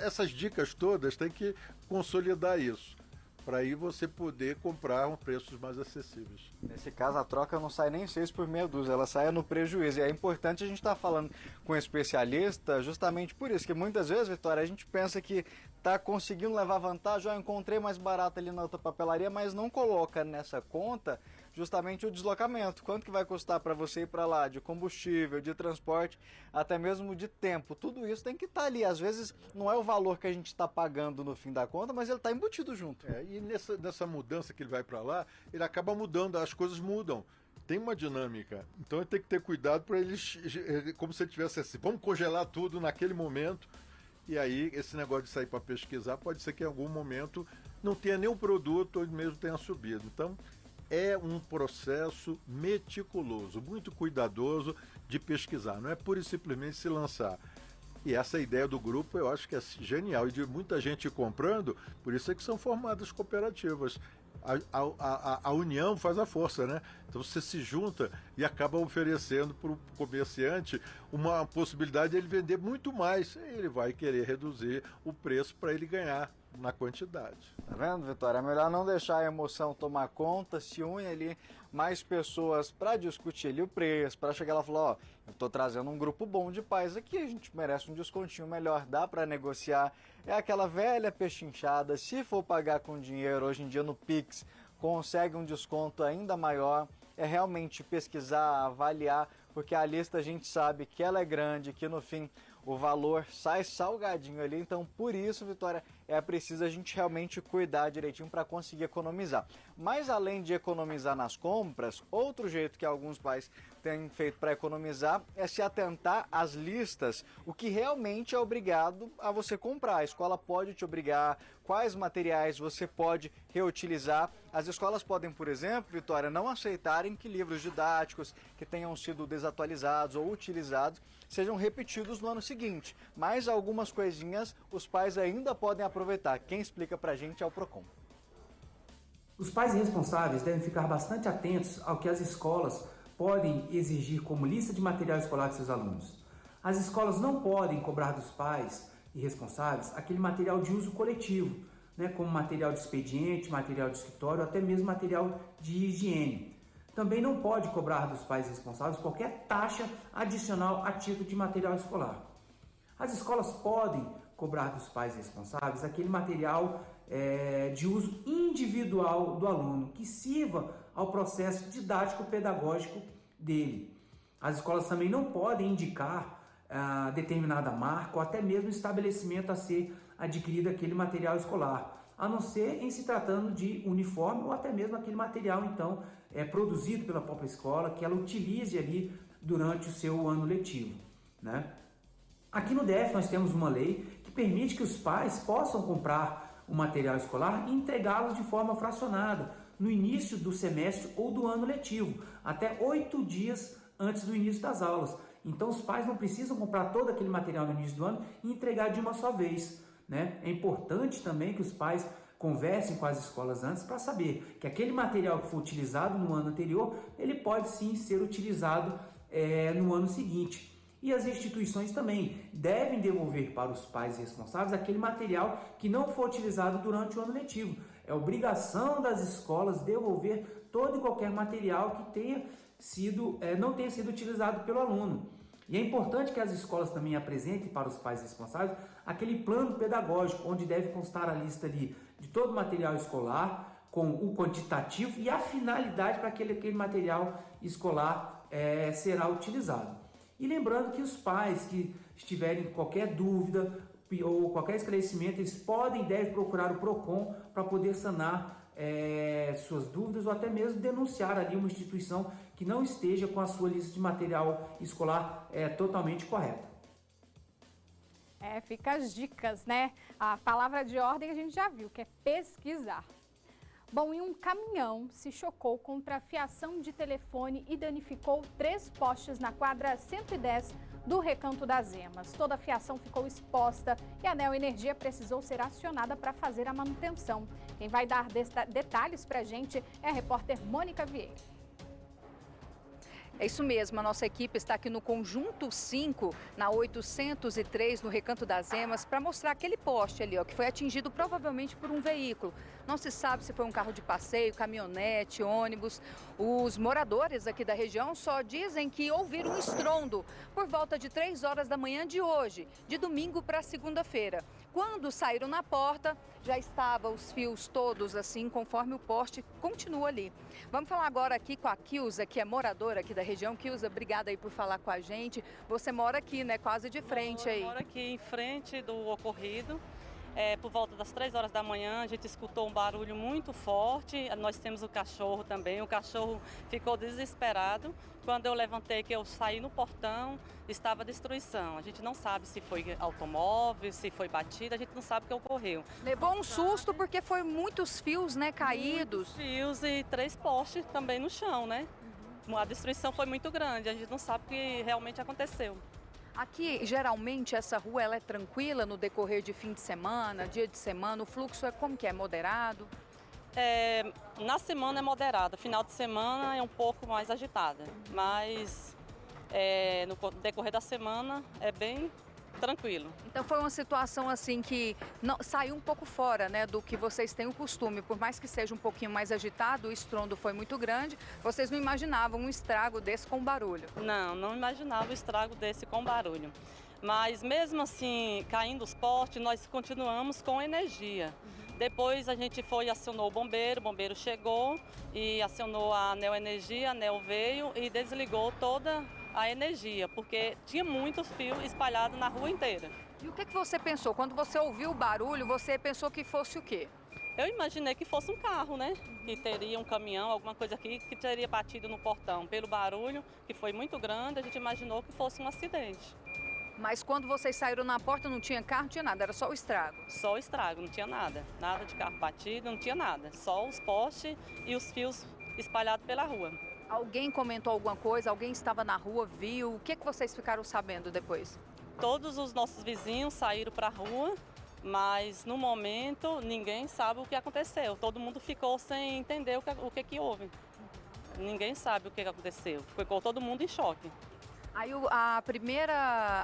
Essas dicas todas tem que consolidar isso, para aí você poder comprar a preços mais acessíveis. Nesse caso, a troca não sai nem 6 por meia dúzia, ela sai no prejuízo. E é importante a gente estar falando com um especialista justamente por isso, que muitas vezes, Vitória, a gente pensa que está conseguindo levar vantagem, eu encontrei mais barato ali na outra papelaria, mas não coloca nessa conta justamente o deslocamento. Quanto que vai custar para você ir para lá, de combustível, de transporte, até mesmo de tempo. Tudo isso tem que estar ali. Às vezes não é o valor que a gente está pagando no fim da conta, mas ele está embutido junto. E nessa mudança que ele vai para lá, ele acaba mudando, as coisas mudam. Tem uma dinâmica. Então ele tem que ter cuidado para ele, como se ele tivesse assim, vamos congelar tudo naquele momento. E aí esse negócio de sair para pesquisar, pode ser que em algum momento não tenha nenhum produto ou mesmo tenha subido. Então, é um processo meticuloso, muito cuidadoso de pesquisar, não é pura e simplesmente se lançar. E essa ideia do grupo eu acho que é genial, e de muita gente comprando, por isso é que são formadas cooperativas. A união faz a força, né? Então você se junta e acaba oferecendo para o comerciante uma possibilidade de ele vender muito mais. Ele vai querer reduzir o preço para ele ganhar na quantidade. Tá vendo, Vitória? É melhor não deixar a emoção tomar conta, se une ali mais pessoas para discutir ali o preço, para chegar lá e falar, ó, eu tô trazendo um grupo bom de pais aqui, a gente merece um descontinho melhor, dá para negociar. É aquela velha pechinchada, se for pagar com dinheiro, hoje em dia no Pix, consegue um desconto ainda maior. É realmente pesquisar, avaliar, porque a lista a gente sabe que ela é grande, que no fim o valor sai salgadinho ali, então por isso, Vitória, é preciso a gente realmente cuidar direitinho para conseguir economizar. Mas além de economizar nas compras, outro jeito que alguns pais têm feito para economizar é se atentar às listas, o que realmente é obrigado a você comprar. A escola pode te obrigar, quais materiais você pode reutilizar. As escolas podem, por exemplo, Vitória, não aceitarem que livros didáticos que tenham sido desatualizados ou utilizados sejam repetidos no ano seguinte, mas algumas coisinhas os pais ainda podem aproveitar. Quem explica pra gente é o Procon. Os pais responsáveis devem ficar bastante atentos ao que as escolas podem exigir como lista de material escolar de seus alunos. As escolas não podem cobrar dos pais e responsáveis aquele material de uso coletivo, como material de expediente, material de escritório, até mesmo material de higiene. Também não pode cobrar dos pais responsáveis qualquer taxa adicional a título de material escolar. As escolas podem cobrar dos pais responsáveis aquele material de uso individual do aluno, que sirva ao processo didático-pedagógico dele. As escolas também não podem indicar determinada marca ou até mesmo estabelecimento a ser adquirido aquele material escolar, a não ser em se tratando de uniforme ou até mesmo aquele material, então, produzido pela própria escola, que ela utilize ali durante o seu ano letivo, Aqui no DF nós temos uma lei que permite que os pais possam comprar o material escolar e entregá-los de forma fracionada no início do semestre ou do ano letivo, até 8 dias antes do início das aulas. Então os pais não precisam comprar todo aquele material no início do ano e entregar de uma só vez, É importante também que os pais conversem com as escolas antes para saber que aquele material que foi utilizado no ano anterior, ele pode sim ser utilizado no ano seguinte. E as instituições também devem devolver para os pais responsáveis aquele material que não foi utilizado durante o ano letivo. É obrigação das escolas devolver todo e qualquer material que não tenha sido utilizado pelo aluno. E é importante que as escolas também apresentem para os pais responsáveis aquele plano pedagógico, onde deve constar a lista ali de todo o material escolar, com o quantitativo e a finalidade para que aquele material escolar será utilizado. E lembrando que os pais que estiverem com qualquer dúvida ou qualquer esclarecimento, eles podem e devem procurar o Procon para poder sanar suas dúvidas ou até mesmo denunciar ali uma instituição que não esteja com a sua lista de material escolar totalmente correta. Fica as dicas, A palavra de ordem a gente já viu, que é pesquisar. Bom, e um caminhão se chocou contra a fiação de telefone e danificou 3 postes na quadra 110 do Recanto das Emas. Toda a fiação ficou exposta e a Neoenergia precisou ser acionada para fazer a manutenção. Quem vai dar detalhes para a gente é a repórter Mônica Vieira. É isso mesmo, a nossa equipe está aqui no Conjunto 5, na 803, no Recanto das Emas, para mostrar aquele poste ali, que foi atingido provavelmente por um veículo. Não se sabe se foi um carro de passeio, caminhonete, ônibus. Os moradores aqui da região só dizem que ouviram um estrondo por volta de 3 horas da manhã de hoje, de domingo para segunda-feira. Quando saíram na porta, já estavam os fios todos assim, conforme o poste continua ali. Vamos falar agora aqui com a Kilza, que é moradora aqui da região. Kilza, obrigada aí por falar com a gente. Você mora aqui, quase de frente aí. Eu moro aqui em frente do ocorrido. Por volta das 3 horas da manhã, a gente escutou um barulho muito forte. Nós temos o cachorro também. O cachorro ficou desesperado. Quando eu levantei, que eu saí no portão, estava destruição. A gente não sabe se foi automóvel, se foi batida, a gente não sabe o que ocorreu. Levou um susto porque foi muitos fios, caídos. Muitos fios e 3 postes também no chão, A destruição foi muito grande, a gente não sabe o que realmente aconteceu. Aqui, geralmente, essa rua ela é tranquila no decorrer de fim de semana, dia de semana, o fluxo como que é? Moderado? Na semana é moderado, final de semana é um pouco mais agitada, mas no decorrer da semana é bem tranquilo. Então foi uma situação assim que saiu um pouco fora, né, do que vocês têm o costume. Por mais que seja um pouquinho mais agitado, o estrondo foi muito grande. Vocês não imaginavam um estrago desse com barulho? Não imaginava o estrago desse com barulho. Mas mesmo assim, caindo os postes, nós continuamos com energia. Depois a gente acionou o bombeiro chegou e acionou a ANEEL Energia, a ANEEL veio e desligou toda a energia, porque tinha muitos fios espalhados na rua inteira. E o que você pensou? Quando você ouviu o barulho, você pensou que fosse o quê? Eu imaginei que fosse um carro, né? Que teria um caminhão, alguma coisa aqui, que teria batido no portão. Pelo barulho, que foi muito grande, a gente imaginou que fosse um acidente. Mas quando vocês saíram na porta não tinha carro, não tinha nada, era só o estrago? Só o estrago, não tinha nada. Nada de carro batido, não tinha nada. Só os postes e os fios espalhados pela rua. Alguém comentou alguma coisa? Alguém estava na rua, viu? O que vocês ficaram sabendo depois? Todos os nossos vizinhos saíram para a rua, mas no momento ninguém sabe o que aconteceu. Todo mundo ficou sem entender o que houve. Ninguém sabe o que aconteceu. Ficou todo mundo em choque. Aí o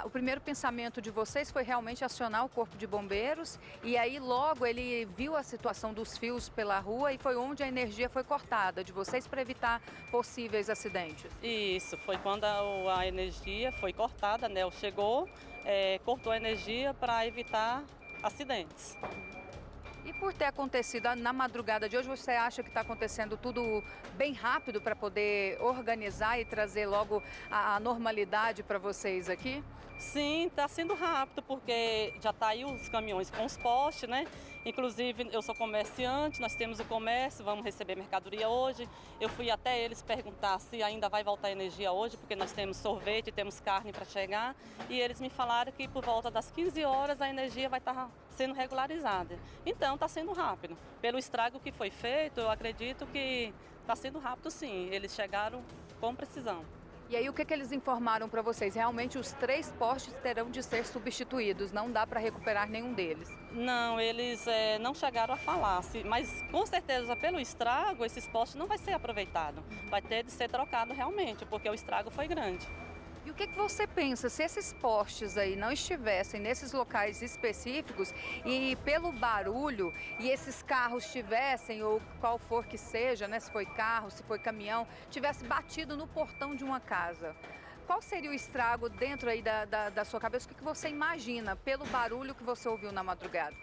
primeiro pensamento de vocês foi realmente acionar o corpo de bombeiros e aí logo ele viu a situação dos fios pela rua e foi onde a energia foi cortada de vocês para evitar possíveis acidentes. Isso, foi quando a energia foi cortada, a ANEEL chegou, cortou a energia para evitar acidentes. E por ter acontecido na madrugada de hoje, você acha que está acontecendo tudo bem rápido para poder organizar e trazer logo a normalidade para vocês aqui? Sim, está sendo rápido, porque já está aí os caminhões com os postes, né? Inclusive, eu sou comerciante, nós temos o comércio, vamos receber mercadoria hoje. Eu fui até eles perguntar se ainda vai voltar energia hoje, porque nós temos sorvete, temos carne para chegar. E eles me falaram que por volta das 15 horas a energia vai estar sendo regularizada. Então, está sendo rápido. Pelo estrago que foi feito, eu acredito que está sendo rápido sim. Eles chegaram com precisão. E aí o que eles informaram para vocês? Realmente os 3 postes terão de ser substituídos, não dá para recuperar nenhum deles? Não, eles não chegaram a falar, mas com certeza pelo estrago esses postes não vai ser aproveitado. Vai ter de ser trocado realmente, porque o estrago foi grande. E o que você pensa, se esses postes aí não estivessem nesses locais específicos e pelo barulho e esses carros tivessem, ou qual for que seja, né, se foi carro, se foi caminhão, tivesse batido no portão de uma casa, qual seria o estrago dentro aí da sua cabeça? O que você imagina pelo barulho que você ouviu na madrugada?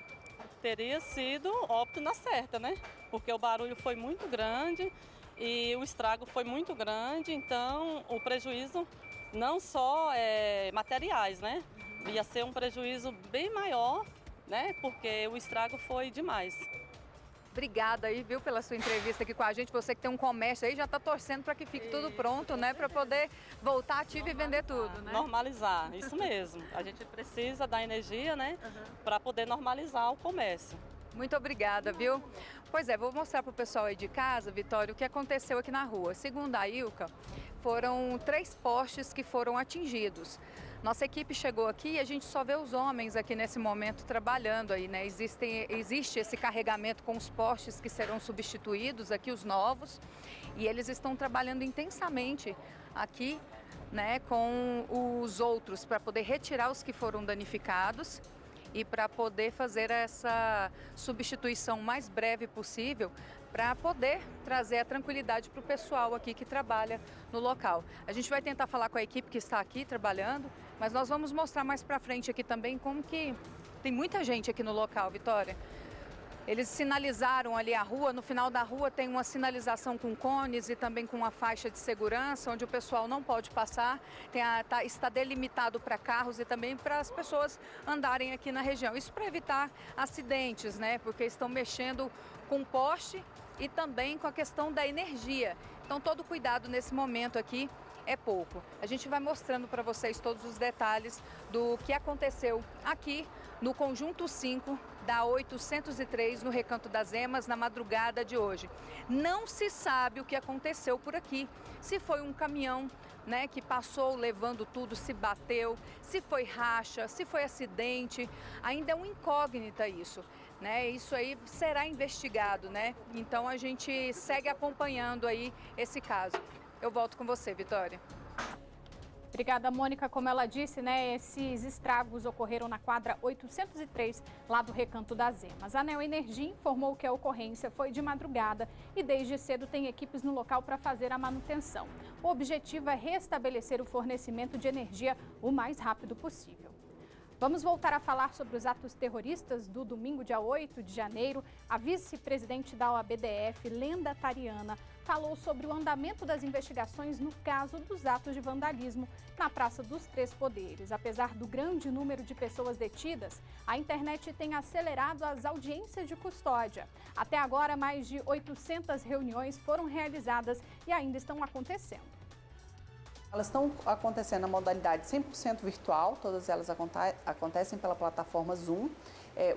Teria sido óbito na certa, né? Porque o barulho foi muito grande e o estrago foi muito grande, então o prejuízo não só materiais, né? Ia ser um prejuízo bem maior, né? Porque o estrago foi demais. Obrigada aí, viu, pela sua entrevista aqui com a gente. Você que tem um comércio aí já está torcendo para que fique tudo pronto, né? Para poder voltar ativo e vender tudo, né? Normalizar, isso mesmo. A gente precisa da energia, né? Para poder normalizar o comércio. Muito obrigada, viu? Pois é, vou mostrar para o pessoal aí de casa, Vitória, o que aconteceu aqui na rua. Segundo a Ilka, foram 3 postes que foram atingidos. Nossa equipe chegou aqui e a gente só vê os homens aqui nesse momento trabalhando aí, né? Existe esse carregamento com os postes que serão substituídos aqui, os novos, e eles estão trabalhando intensamente aqui, né, com os outros para poder retirar os que foram danificados e para poder fazer essa substituição mais breve possível para poder trazer a tranquilidade para o pessoal aqui que trabalha no local. A gente vai tentar falar com a equipe que está aqui trabalhando, mas nós vamos mostrar mais para frente aqui também como que tem muita gente aqui no local, Vitória. Eles sinalizaram ali a rua, no final da rua tem uma sinalização com cones e também com uma faixa de segurança, onde o pessoal não pode passar, está delimitado para carros e também para as pessoas andarem aqui na região. Isso para evitar acidentes, né? Porque estão mexendo com o poste e também com a questão da energia. Então todo cuidado nesse momento aqui é pouco. A gente vai mostrando para vocês todos os detalhes do que aconteceu aqui no Conjunto 5 da 803 no Recanto das Emas na madrugada de hoje. Não se sabe o que aconteceu por aqui. Se foi um caminhão, né, que passou levando tudo, se bateu, se foi racha, se foi acidente, ainda é uma incógnita isso. Né? Isso aí será investigado, né? Então a gente segue acompanhando aí esse caso. Eu volto com você, Vitória. Obrigada, Mônica. Como ela disse, né, esses estragos ocorreram na quadra 803, lá do Recanto das Emas. A Neoenergia informou que a ocorrência foi de madrugada e desde cedo tem equipes no local para fazer a manutenção. O objetivo é restabelecer o fornecimento de energia o mais rápido possível. Vamos voltar a falar sobre os atos terroristas do domingo, dia 8 de janeiro. A vice-presidente da OABDF, Lenda Tariana, falou sobre o andamento das investigações no caso dos atos de vandalismo na Praça dos Três Poderes. Apesar do grande número de pessoas detidas, a internet tem acelerado as audiências de custódia. Até agora, mais de 800 reuniões foram realizadas e ainda estão acontecendo. Elas estão acontecendo na modalidade 100% virtual, todas elas acontecem pela plataforma Zoom.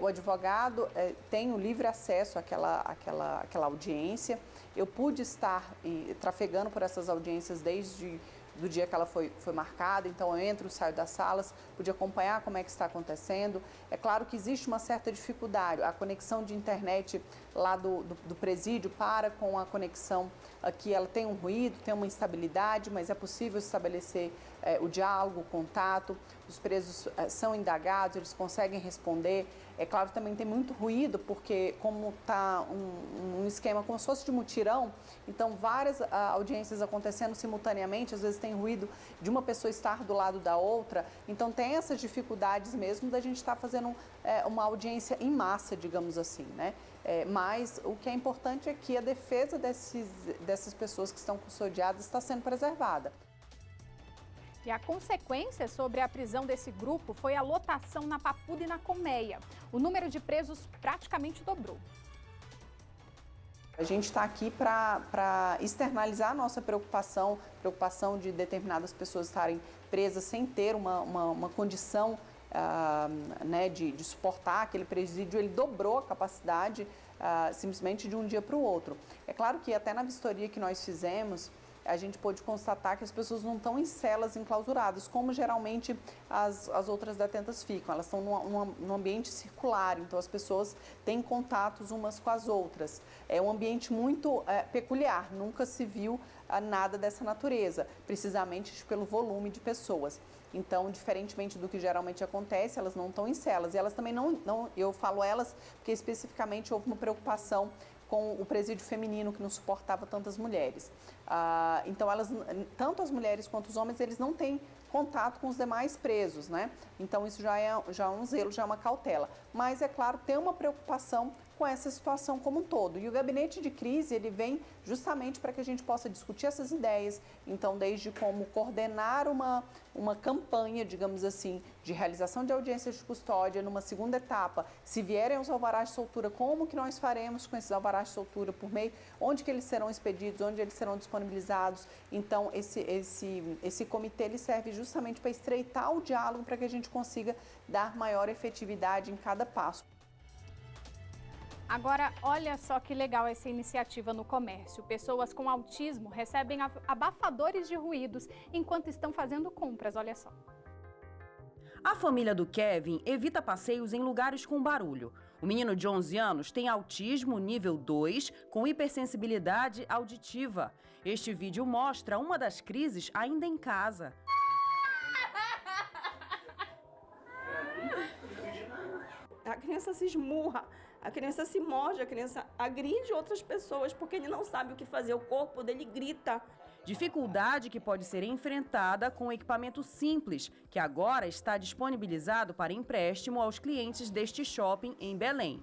O advogado tem o livre acesso àquela audiência. Eu pude estar trafegando por essas audiências desde do dia que ela foi marcada, então eu entro e saio das salas, pude acompanhar como é que está acontecendo. É claro que existe uma certa dificuldade, a conexão de internet lá do presídio para com a conexão aqui, ela tem um ruído, tem uma instabilidade, mas é possível estabelecer o diálogo, o contato, os presos são indagados, eles conseguem responder. É claro que também tem muito ruído, porque como está um esquema como se fosse de mutirão, então várias audiências acontecendo simultaneamente, às vezes tem ruído de uma pessoa estar do lado da outra, então tem essas dificuldades mesmo da gente estar fazendo uma audiência em massa, digamos assim, né? Mas o que é importante é que a defesa dessas pessoas que estão custodiadas está sendo preservada. E a consequência sobre a prisão desse grupo foi a lotação na Papuda e na Colmeia. O número de presos praticamente dobrou. A gente está aqui para externalizar a nossa preocupação de determinadas pessoas estarem presas sem ter uma condição né, de suportar aquele presídio. Ele dobrou a capacidade simplesmente de um dia para o outro. É claro que até na vistoria que nós fizemos, a gente pôde constatar que as pessoas não estão em celas enclausuradas, como geralmente as outras detentas ficam. Elas estão num ambiente circular, então as pessoas têm contatos umas com as outras. É um ambiente muito peculiar, nunca se viu nada dessa natureza, precisamente pelo volume de pessoas. Então, diferentemente do que geralmente acontece, elas não estão em celas. E elas também não eu falo elas porque especificamente houve uma preocupação com o presídio feminino que não suportava tantas mulheres. Então, elas, tanto as mulheres quanto os homens, eles não têm contato com os demais presos, né? Então, isso já é um zelo, já é uma cautela. Mas, é claro, tem uma preocupação com essa situação como um todo. E o gabinete de crise, ele vem justamente para que a gente possa discutir essas ideias. Então, desde como coordenar uma campanha, digamos assim, de realização de audiências de custódia, numa segunda etapa, se vierem os alvarás de soltura, como que nós faremos com esses alvarás de soltura por meio, onde que eles serão expedidos, onde eles serão disponibilizados. Então, esse comitê, ele serve justamente para estreitar o diálogo, para que a gente consiga dar maior efetividade em cada passo. Agora, olha só que legal essa iniciativa no comércio. Pessoas com autismo recebem abafadores de ruídos enquanto estão fazendo compras, olha só. A família do Kevin evita passeios em lugares com barulho. O menino de 11 anos tem autismo nível 2 com hipersensibilidade auditiva. Este vídeo mostra uma das crises ainda em casa. A criança se esmurra, a criança se morde, a criança agride outras pessoas porque ele não sabe o que fazer, o corpo dele grita. Dificuldade que pode ser enfrentada com equipamento simples, que agora está disponibilizado para empréstimo aos clientes deste shopping em Belém.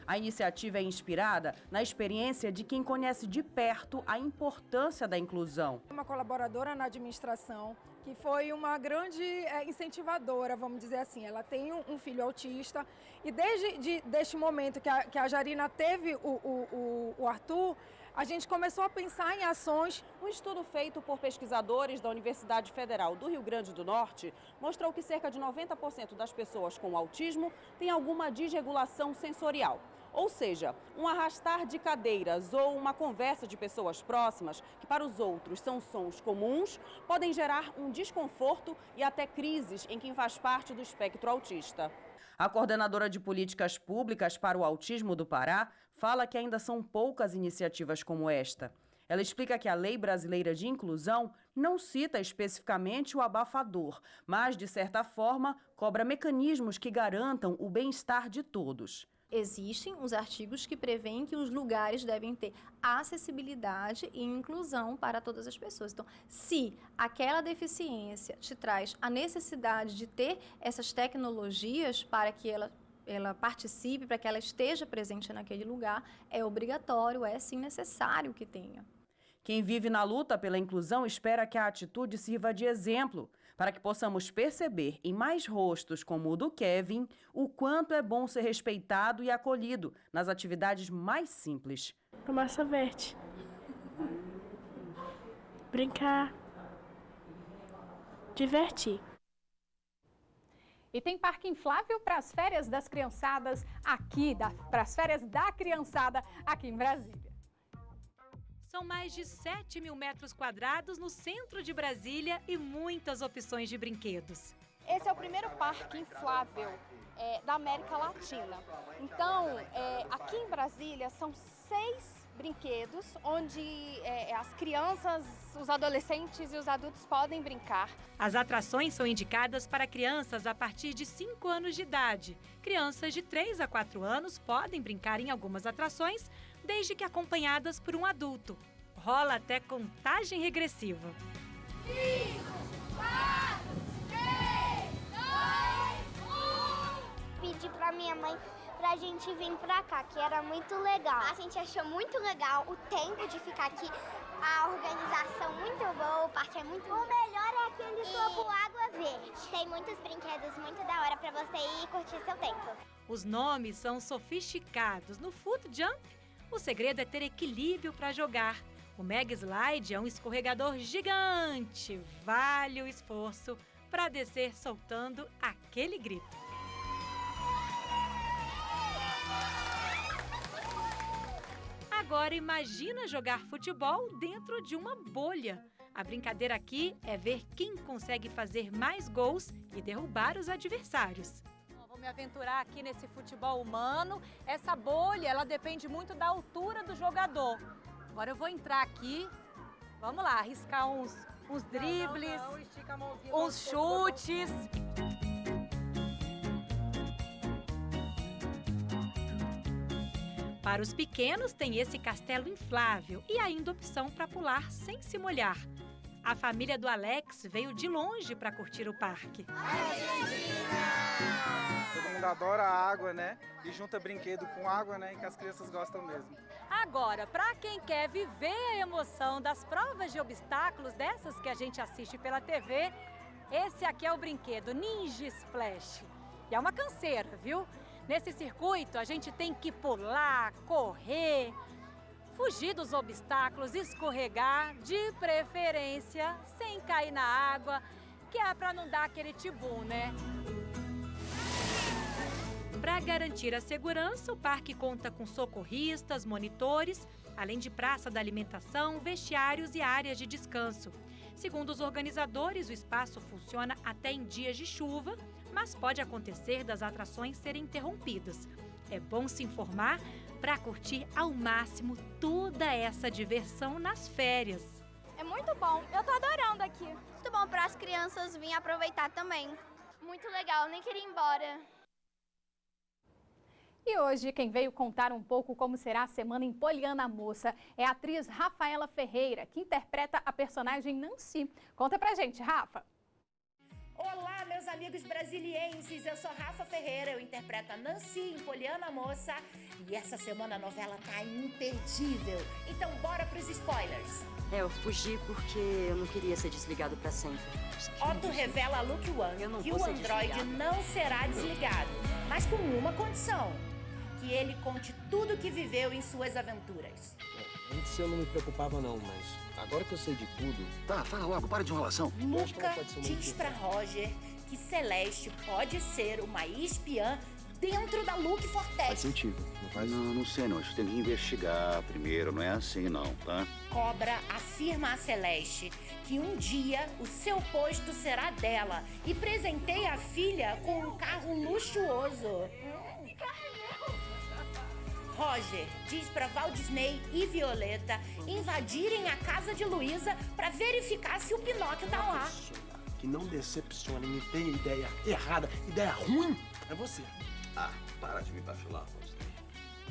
A iniciativa é inspirada na experiência de quem conhece de perto a importância da inclusão. Uma colaboradora na administração que foi uma grande incentivadora, vamos dizer assim. Ela tem um filho autista e desde momento que a Jarina teve o Arthur, a gente começou a pensar em ações. Um estudo feito por pesquisadores da Universidade Federal do Rio Grande do Norte mostrou que cerca de 90% das pessoas com autismo têm alguma desregulação sensorial. Ou seja, um arrastar de cadeiras ou uma conversa de pessoas próximas, que para os outros são sons comuns, podem gerar um desconforto e até crises em quem faz parte do espectro autista. A coordenadora de políticas públicas para o autismo do Pará fala que ainda são poucas iniciativas como esta. Ela explica que a Lei Brasileira de Inclusão não cita especificamente o abafador, mas, de certa forma, cobra mecanismos que garantam o bem-estar de todos. Existem os artigos que prevêem que os lugares devem ter acessibilidade e inclusão para todas as pessoas. Então, se aquela deficiência te traz a necessidade de ter essas tecnologias para que ela participe, para que ela esteja presente naquele lugar, é obrigatório, é sim necessário que tenha. Quem vive na luta pela inclusão espera que a atitude sirva de exemplo, para que possamos perceber em mais rostos como o do Kevin, o quanto é bom ser respeitado e acolhido nas atividades mais simples. Tomar sorvete, brincar, divertir. E tem parque inflável para as férias das criançadas aqui, para as férias da criançada aqui em Brasília. São mais de 7 mil metros quadrados no centro de Brasília e muitas opções de brinquedos. Esse é o primeiro parque inflável da América Latina. Então, aqui em Brasília são 6 brinquedos onde as crianças, os adolescentes e os adultos podem brincar. As atrações são indicadas para crianças a partir de 5 anos de idade. Crianças de 3 a 4 anos podem brincar em algumas atrações, desde que acompanhadas por um adulto. Rola até contagem regressiva. 5, 4, 3, 2, 1. Pedi pra minha mãe pra gente vir pra cá, que era muito legal. A gente achou muito legal o tempo de ficar aqui, a organização muito boa, o parque é muito bom. O melhor é aquele globo água verde. Tem muitos brinquedos muito da hora pra você ir e curtir seu tempo. Os nomes são sofisticados. No Foot Jump, o segredo é ter equilíbrio para jogar. O Mega Slide é um escorregador gigante. Vale o esforço para descer soltando aquele grito. Agora imagina jogar futebol dentro de uma bolha. A brincadeira aqui é ver quem consegue fazer mais gols e derrubar os adversários. Vou me aventurar aqui nesse futebol humano. Essa bolha, ela depende muito da altura do jogador. Agora eu vou entrar aqui, vamos lá, arriscar uns dribles, uns chutes. Para os pequenos tem esse castelo inflável e ainda opção para pular sem se molhar. A família do Alex veio de longe para curtir o parque. Todo mundo adora a água, né? E junta brinquedo com água, né? Que as crianças gostam mesmo. Agora, para quem quer viver a emoção das provas de obstáculos, dessas que a gente assiste pela TV, esse aqui é o brinquedo Ninja Splash. E é uma canseira, viu? Nesse circuito, a gente tem que pular, correr, fugir dos obstáculos, escorregar, de preferência, sem cair na água, que é para não dar aquele tibum, né? Para garantir a segurança, o parque conta com socorristas, monitores, além de praça da alimentação, vestiários e áreas de descanso. Segundo os organizadores, o espaço funciona até em dias de chuva, mas pode acontecer das atrações serem interrompidas. É bom se informar para curtir ao máximo toda essa diversão nas férias. É muito bom, eu tô adorando aqui. Muito bom para as crianças virem aproveitar também. Muito legal, nem queria ir embora. E hoje quem veio contar um pouco como será a semana em Poliana Moça é a atriz Rafaela Ferreira, que interpreta a personagem Nancy. Conta pra gente, Rafa. Olá, meus amigos brasilienses, eu sou Rafa Ferreira, eu interpreto a Nancy em Poliana Moça e essa semana a novela tá imperdível, então bora pros spoilers. Eu fugi porque eu não queria ser desligado pra sempre. Otto revela a Luke One que o androide não será desligado, mas com uma condição, que ele conte tudo o que viveu em suas aventuras. Antes eu não me preocupava não, mas agora que eu sei de tudo... Tá, fala logo, para de enrolação. Luca diz pra Roger que Celeste pode ser uma espiã dentro da Luke Fortescue. Faz sentido, não faz? Não sei não, isso tem que investigar primeiro, não é assim não, tá? Cobra afirma a Celeste que um dia o seu posto será dela e presenteia a filha com um carro luxuoso. Roger diz para Walt Disney e Violeta invadirem a casa de Luísa para verificar se o Pinóquio tá lá. Que não decepcione, me tem ideia errada, ideia ruim, é você. Ah, para de me bajular, Disney.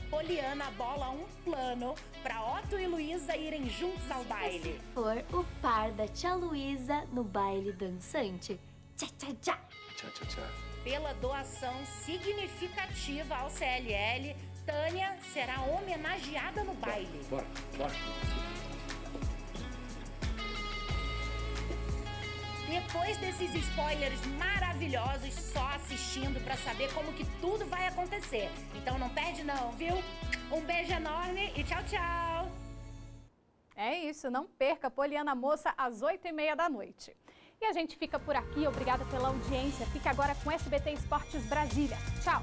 Poliana bola um plano para Otto e Luísa irem juntos ao baile. Se for o par da tia Luísa no baile dançante. Tchá, tchá, tchá. Tchá, tchá, tchá. Pela doação significativa ao CLL, Tânia será homenageada no baile. Bora, bora. Depois desses spoilers maravilhosos, só assistindo pra saber como que tudo vai acontecer. Então não perde não, viu? Um beijo enorme e tchau, tchau! É isso, não perca Poliana Moça às 8h30 da noite. E a gente fica por aqui, obrigada pela audiência. Fique agora com SBT Esportes Brasília. Tchau!